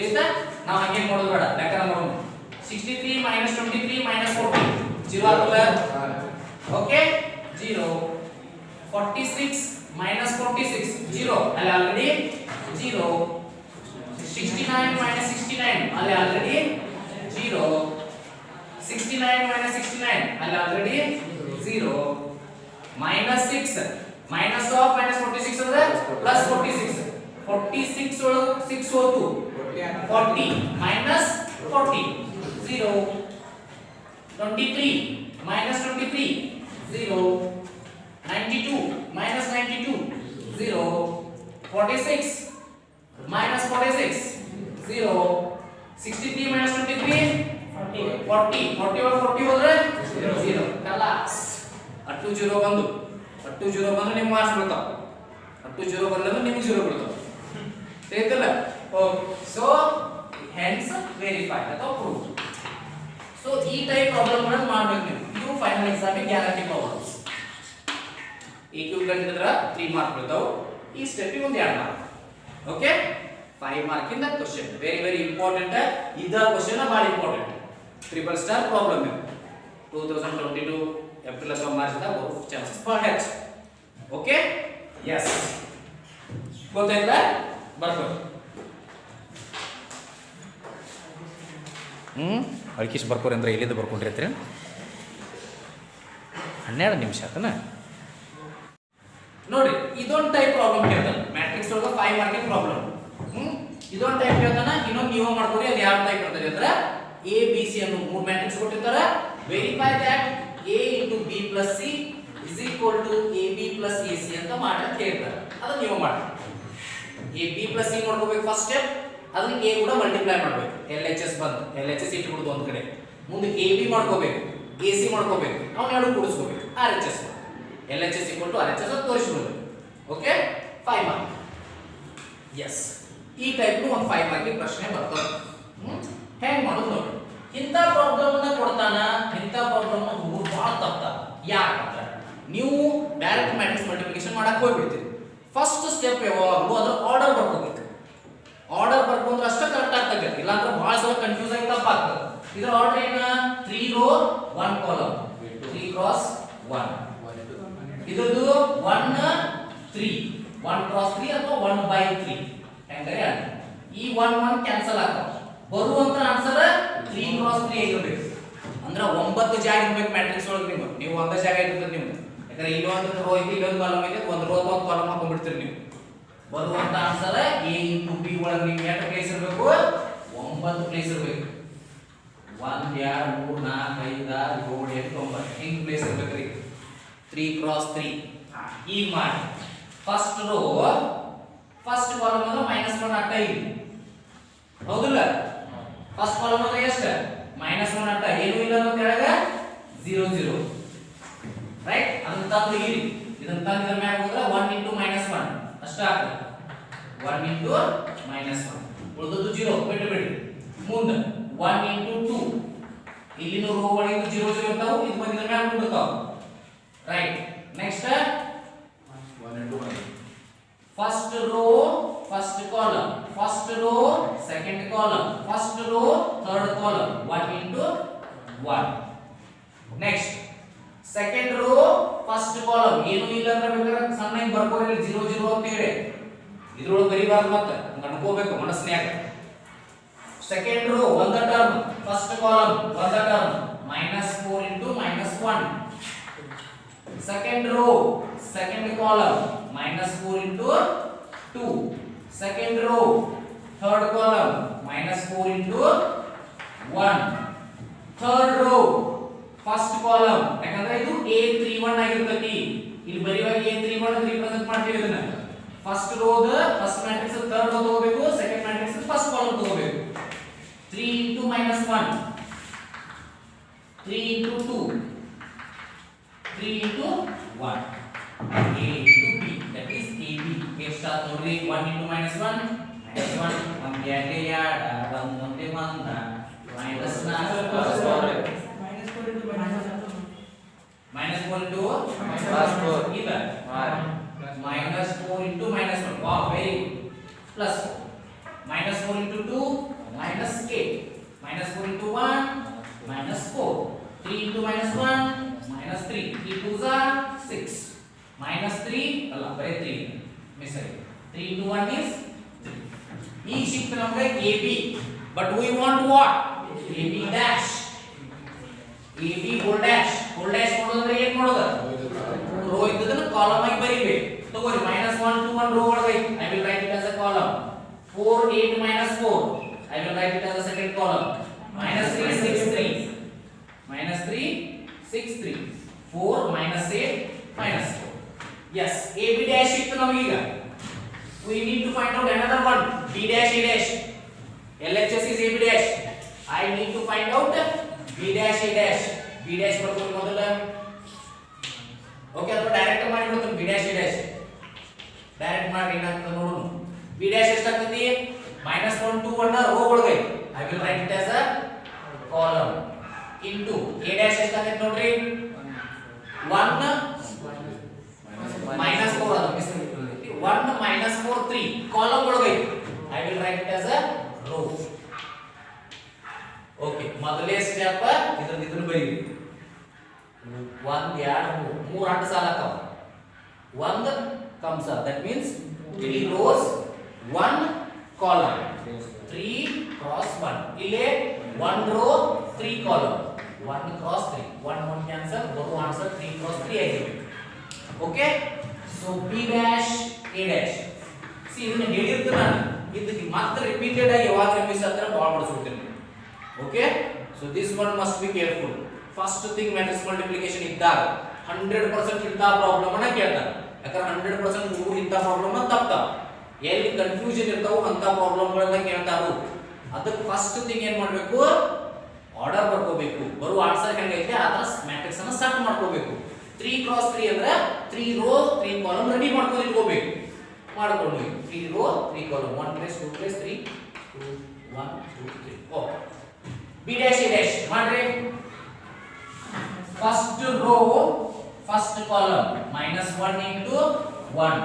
ಆಯ್ತಾ ನಾವು ಹಂಗೆ ಮಾಡೋದು ಬೇಡ ಲೆಕ್ಕ ಮಾಡೋಣ 63 minus 23 minus 40 0 ಆಗಲ್ಲ ಓಕೆ 0 46 minus 46 0 ಅಲ್ಲಿ ಆಲ್ರೆಡಿ 0 69 minus 69 ಅಲ್ಲಿ ಆಲ್ರೆಡಿ 0 69 minus 69 ಅಲ್ಲಿ already 0 minus 6 minus of minus 46 ಅಂದ್ರೆ plus 46 46 ಒಳಗೆ 6 ಹೋತು 40 minus 40 0 23 minus 23 0, 92 minus 92 0, 46 minus 46 0, 63 minus 23 40 40 over 40 ಹೋದ್ರೆ 0 ಕಲಾಸ್ ಅಟ್ಟು 0 ಬಂದು ನಿಮ್ಮ ಮಾರ್ಕ್ಸ್ ಬರ್ತಾವ ಅಟ್ಟು 0 ಬಂದ್ರೆ ನಿಮಗೆ 0 ಬರ್ತಾವ ತಿಳಿತಲ್ಲ ಓಕೆ ಸೊ ಹೆನ್ಸ್ ವೆರಿಫೈ ಅಥವಾ ಪ್ರೂವ್ ಸೊ ಈ ಟೈಪ್ ಪ್ರಾಬ್ಲಮ್ ಗಳನ್ನು ಮಾಡಬೇಕು ನೀವು ಇವು ಫೈನಲ್ ಎಕ್ಸಾಮ್ ಗೆ ಗ್ಯಾರಂಟಿ ಪ್ರಾಬ್ಲಮ್ಸ್ EQ ಕಂಡಿದ್ರೆ 3 ಮಾರ್ಕ್ ಬರ್ತಾವ ಈ ಸ್ಟೆಪ್ ಗೆ ಒಂದು 2 ಮಾರ್ಕ್ ಓಕೆ 5 ಮಾರ್ಕ್ ಇಂದ ಕ್ವೆಶ್ಚನ್ ವೆರಿ ಇಂಪಾರ್ಟೆಂಟ್ ಇದ ಕ್ವೆಶ್ಚನ್ ಬಹಳ ಇಂಪಾರ್ಟೆಂಟ್ ಟ್ರಿಪಲ್ ಸ್ಟಾರ್ ಪ್ರಾಬ್ಲಮ್ ಇದೆ 2022 ಏಪ್ರಿಲ್ ಅಥವಾ ಮಾರ್ಚ್ ದಾಗ ಬರೋ ಚಾನ್ಸಸ್ ಬಹಳ ಹೆಚ್ಚು ಓಕೆ ಎಸ್ ಗೊತ್ತಾಯ್ತಾ ಬರ್ಕೊಳ್ಳಿ ಅಳ್ಕಿಸ್ ಬರ್ಕೋರಿ ಅಂದ್ರೆ ಎಲ್ಲಿಂದ ಬರ್ಕೊಂಡಿರ್ತೀರಿ 12 ನಿಮಿಷ ಆತನ ನೋಡಿ ಇದೊಂದು ಟೈಪ್ ಪ್ರಾಬ್ಲಮ್ ಕೇಳ್ತಾನೆ ಮ್ಯಾಟ್ರಿಕ್ಸ್ ಒಳಗೆ 5 ಮಾರ್ಕಿನ ಪ್ರಾಬ್ಲಮ್ ಇದೊಂದು ಟೈಪ್ ಹೇಳ್ತಾನೆ ಇನ್ನೊಂದು ನೀವು ಮಾಡ್ಕೊರಿ ಅದು ಯಾವ ಟೈಪ್ ಇರ್ತದೆ ಅಂದ್ರೆ A B C ಅನ್ನೋ ಮೂರು ಮ್ಯಾಟ್ರಿಕ್ಸ್ ಕೊಟ್ಟಿರ್ತಾರೆ verify that A * B + C = AB + AC ಅಂತ ಮಾಡಿ ಅಂತ ಹೇಳ್ತಾರೆ ಅದನ್ನ ನೀವು ಮಾಡಿ A B + C ನೋಡ್ಕೋಬೇಕು ಫಸ್ಟ್ ಸ್ಟೆಪ್ ಅದನ್ನ A ಕೂಡ ಮಲ್ಟಿಪ್ಲೈ ಮಾಡಬೇಕು LHS ಬಂತು LHS ಇಟ್ಬಿಡುದು ಒಂದು ಕಡೆ ಮುಂದೆ AB ಮಾಡ್ಕೋಬೇಕು AC ಮಾಡ್ಕೋಬೇಕು ನಾವು ಎರಡು ಕೂಡಿಸ್ಕೋಬೇಕು RHS LHS = RHS ಅಂತ ತೋರಿಸಬಹುದು ಓಕೆ 5 ಮಾರ್ಕ್ ಎಸ್ ಈ ಟೈಪ್ ಒಂದು 5 ಮಾರ್ಕಿನ ಪ್ರಶ್ನೆ ಬರ್ತದೆ ಹೆಂಗ್ ಮಾಡೋದು ನೋಡಿ ಇಂಥ ಪ್ರಾಬ್ಲಮ್ ಅನ್ನ ಕೊಡ್ತಾನ ಇಂಥ ಪ್ರಾಬ್ಲಮ್ ಅನ್ನು ಭಾಳ ತಪ್ಪ ಯಾಕಂದ್ರೆ ನೀವು ಡೈರೆಕ್ಟ್ ಮ್ಯಾಟ್ರಿಕ್ಸ್ ಮಲ್ಟಿಪ್ಲಿಕೇಶನ್ ಮಾಡಕ್ಕೆ ಹೋಗ್ಬಿಡ್ತೀರಿ ಫಸ್ಟ್ ಸ್ಟೆಪ್ ಯಾವಾಗಲೂ ಅದರ ಆರ್ಡರ್ ಬರ್ಕೋಬೇಕು ಆರ್ಡರ್ ಬರ್ಕೊಂಡ್ರೆ ಅಷ್ಟೇ ಕರೆಕ್ಟ್ ಆಗ್ತದೆ ಇಲ್ಲಾಂದ್ರೆ ಭಾಳ ಸಲ ಕನ್ಫ್ಯೂಸ್ ಆಗಿ ತಪ್ಪಾಗ್ತದೆ ಇದರ ಆರ್ಡರ್ ಏನ 3 ರೋ 1 ಕಾಲಮ್ 3 ಕ್ರಾಸ್ 1 ಇದರದು 1 3 1 ಕ್ರಾಸ್ 3 ಅಥವಾ 1/3 ಹೆಂಗರೆ ಈ 1 1 ಕ್ಯಾನ್ಸಲ್ ಆಗ್ತದೆ ಬರುವಂತ ಆನ್ಸರ್ 3 ಕ್ರಾಸ್ 3 ಆಗಿರಬೇಕು ಅಂದ್ರೆ 9 ಜಾಗ ಇರಬೇಕು ಮ್ಯಾಟ್ರಿಕ್ಸ್ ಒಳಗೆ ನೀವು ಒಂದೇ ಜಾಗ ಇರ್ತದೆ ನಿಮ್ದು ಯಾಕಂದ್ರೆ ಇಲ್ಲೊಂದು ರೋ ಇದೆ ಇಲ್ಲೊಂದು ಕಾಲಮ್ ಇದೆ ಒಂದು ರೋ ಅಥವಾ ಕಾಲಮ್ ಹಾಕೊಂಡ್ಬಿಡ್ತೀರಿ ನೀವು ಬರುವಂತ ಆನ್ಸರ್ A * B ಒಳಗೆ ನೀವು ಎಷ್ಟು ಪ್ಲೇಸ್ ಇರಬೇಕು 9 ಪ್ಲೇಸ್ ಇರಬೇಕು 1 2 3 4 5 6 7 8 9 ಹಿಂಗ್ ಪ್ಲೇಸ್ ಇರಬೇಕ್ರಿ 3 ಕ್ರಾಸ್ 3 ಈಗ ಮಾಡಿ ಫಸ್ಟ್ ರೋ ಫಸ್ಟ್ ಕಾಲಮ್ ಅಂದ್ರೆ -1 ಅಟ್ಟ ಇದೆ ಹೌದಲ್ಲ ಫಸ್ಟ್ ಕಾಲಮ್ ಅಂದ್ರೆ ಎಷ್ಟು -1 ಅಟ್ಟ ಏನು ಇಲ್ಲ ಅಂತ ಹೇಳಿದ್ರೆ 0 0 ರೈಟ್ ಅದನ್ನ ತಂದು ಇರಿ ಇದನ್ನ ತಂದು ಇದರ ಮೇಲೆ ಹೋದ್ರೆ 1 * -1 ಅಷ್ಟ ಆಗ್ತದೆ 1 * -1 ಉಳಿದದ್ದು 0 ಬಿಟ್ಟುಬಿಡಿ ಮುಂದೆ 1 * 2 ಇಲ್ಲಿ ರೋ ಒಳಗೆ 0 0 ಇರ್ತಾವು ಇದು ಬಂದಿದ ಮೇಲೆ ಬಿಡ್ತಾವು right next 1 * 1 first row first column first row second column first row third column 1 * 1 next second row first column ಏನು ಇಲ್ಲ ಅಂದ್ರೆ ಬೇಕಾದ್ರೆ ಸಣ್ಣಗೆ ಬರ್ಕೋರಿ 0 0 ಅಂತ ಹೇಳಿ ಇದ್ರೊಳಗೆ ಬರಿಬಾರ್ದು ಮತ್ತೆ ಅನ್ಕೋಬೇಕು ಮನಸ್ಸಿನ್ಯಾಗ ಸೆಕೆಂಡ್ ರೋ ಒಂದ ಟರ್ಮ್ ಫಸ್ಟ್ ಕಾಲಮ್ ಒಂದ term -4 * -1 second row second column -4 * 2 second row third column -4 * 1 third row first column ಯಾಕಂದ್ರೆ ಇದು A31 ಆಗಿರ್ತೈತಿ ಇಲ್ಲಿ ಬರಿವಾಗ A31 ರಿಪ್ರೆಸೆಂಟ್ ಮಾಡ್ತೀವಿ ಇದನ್ನ first row the first matrix third row ತಗೋಬೇಕು ಸೆಕೆಂಡ್ ಮ್ಯಾಟ್ರಿಕ್ಸ್ ಫಸ್ಟ್ ಕಾಲಮ್ ತಗೋಬೇಕು 3 * -1 3 * 2 3 * 1 A * B that is AB A start ನೋಡ್ರಿ 1 * -1 -1 1 2 1 -4 ಇದು -4 * -1 wow very good plus -4 * 2 -8 -4 * 1 -4 3 * -1 -3 3 2s are 6 -3 ಅಲ್ಲ ಬರೀ 3 ಮಿಸ್ ಆಗಿದೆ 3 * 1 is 3 ಈಗ ಸಿಕ್ತು ನಮಗೆ AB but we want what AB dash AB whole dash ಮಾಡೋದ್ರೆ ಏನು ಮಾಡೋದು ರೋ ಇದ್ದದನ್ನ ಕಾಲಮ್ ಆಗಿ ಬರೀಬೇಕು ತಗೋರಿ -1 to 1 ರೋ ಒಳಗೆ I will write it as a column 4 8 -4 I will write it as a second column -3 6 3 -3 6 4 minus 8 minus 4. Yes, AB dash ಇತ್ತು ನಮಗೀಗ. We need to find out another one, B dash A dash. LHS is AB dash. I need to find out B dash A dash. B dash ಬರ್ಕೊಂಡು ಮೊದಲ. Okay ಅಥವಾ direct ಮಾಡಿ ಬಿಡ್ತೀನಿ B dash A dash. Direct ಮಾಡಿ ಏನಾಗ್ತದೆ ನೋಡೋಣ. B dash ಎಷ್ಟಾಗ್ತದೆ? -1 2 1 rho ಒಳಗೆ. I will write it as a column into A dash ಎಷ್ಟಾಗ್ತದೆ ನೋಡ್ರಿ? 1 minus 4 ಅದು ಮಿಸ್ಟೇಕ್ 1 minus 4 3 ಕಾಲಮ್ ಒಳಗೆ I will write it as a row. Okay ಮೊದಲೇ ಸ್ಟೆಪ್ ಇದನ್ನ ಬರೀರಿ 1 2 3 8 ಸಾಲ ಆಕವ 1 comes up, that means 3 rows 1 column 3 cross 1 ಇಲ್ಲಿ 1 row 3 column 1 cross 3 1 cancel ಬರೋ ಆನ್ಸರ್ 3 cross 3 ಆಗಿದೆ. Okay so B dash A dash see ಇದನ್ನ ಹೇಳಿರ್ತೀನಿ ನಾನು ಇದಕ್ಕೆ ಮತ್ತೆ ರಿಪೀಟೆಡ್ ಆಗಿ ಯಾವಾಗ ರಿಪೀಟ್ ಆಗ್ತಾರೆ ಬಾಳ್ ಮಾಡ್ತಿರ್ತೀನಿ. Okay so this one must be careful. first thing matrix multiplication ಇದ್ದಾಗ 100% ಇಂತ ಪ್ರಾಬ್ಲಮ್ ಅನ್ನ ಕೇಳ್ತಾರೆ. ಯಾಕಂದ್ರೆ 100% ಮೂರು ಇಂತ ಪ್ರಾಬ್ಲಮ್ ಅನ್ನ ತಪ್ಪಾವ. ಎಲ್ಲಿ ಕನ್ಫ್ಯೂಷನ್ ಇರ್ತಾವ ಅಂತ ಪ್ರಾಬ್ಲಮ್ ಗಳನ್ನ ಕೇಳ್ತಾರು. ಅದಕ್ಕೆ ಫಸ್ಟ್ ಥಿಂಗ್ ಏನು ಮಾಡಬೇಕು, ಆರ್ಡರ್ ಬರ್ಕೋಬೇಕು. ಬರುವ ಆನ್ಸರ್ ಹೆಂಗೈತೆ ಆ ತರ ಮ್ಯಾಟ್ರಿಕ್ಸ್ ಅನ್ನು ಸೆಟ್ ಮಾಡ್ಕೋಬೇಕು. 3 cross 3 ಅಂದ್ರೆ 3 ರೋ 3 ಕಾಲಮ್ ರೆಡಿ ಮಾಡ್ಕೊಂಡು ಇಟ್ಕೋಬೇಕು. ಮಾಡ್ಕೊಂಡು 3 row 3 column 1 plus 2 plus 3 2 1 2 3 okay B dash A dash ಮಾಡ್ರಿ. First row first column -1 into 1,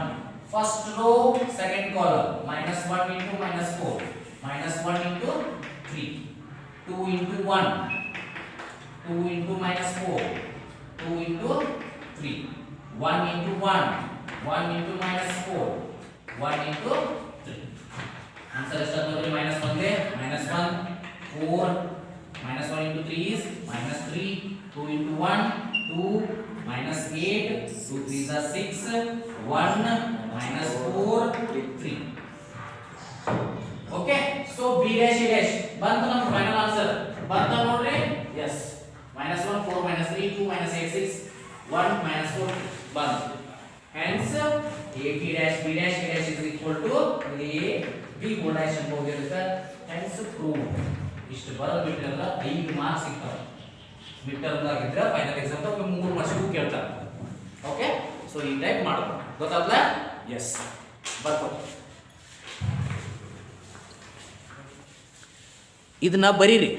first row second column -1 into -4 -1 into 3 2 into 1 2 into -4 2 into 3 1 into 1 1 into -4 1 into 3 answer ಎಷ್ಟಾಗುತ್ತೆ -1 ಗೆ -1 4 -1 into 3 is -3 2 into 1 2 -8 2 3s are 6 1 -4 3. okay so B dash A dash ಬಂತು ನಮ್ಮ final answer ಬಂತ ನೋಡ್ರಿ. yes -1 4 -3 2 -8 6 1 -4 ಬಂತು. hence A B dash B dash A dash is equal to A B whole dash ಅಂತ ಹೋಗಿರುತ್ತೆ. hence prove ಇಷ್ಟು ಬರೋದು ಬಿಟ್ಟಲ್ಲ 5 marks ಸಿಗ್ತಾವೆ. ಮಿಡ್ ಟರ್ಮ್ ಆಗಿದ್ರೆ ಫೈನಲ್ ಎಕ್ಸಾಮ್ ದಾಗ 3 ಮಾರ್ಕ್ಸ್ಗೂ ಕೇಳ್ತಾರೆ. ಓಕೆ ಸೊ ಈ ಟೈಪ್ ಮಾಡೋದು ಗೊತ್ತಾಗ್ಲಾ. ಎಸ್ ಬರ್ಬೋದು. ಇದನ್ನ ಬರೀರಿ.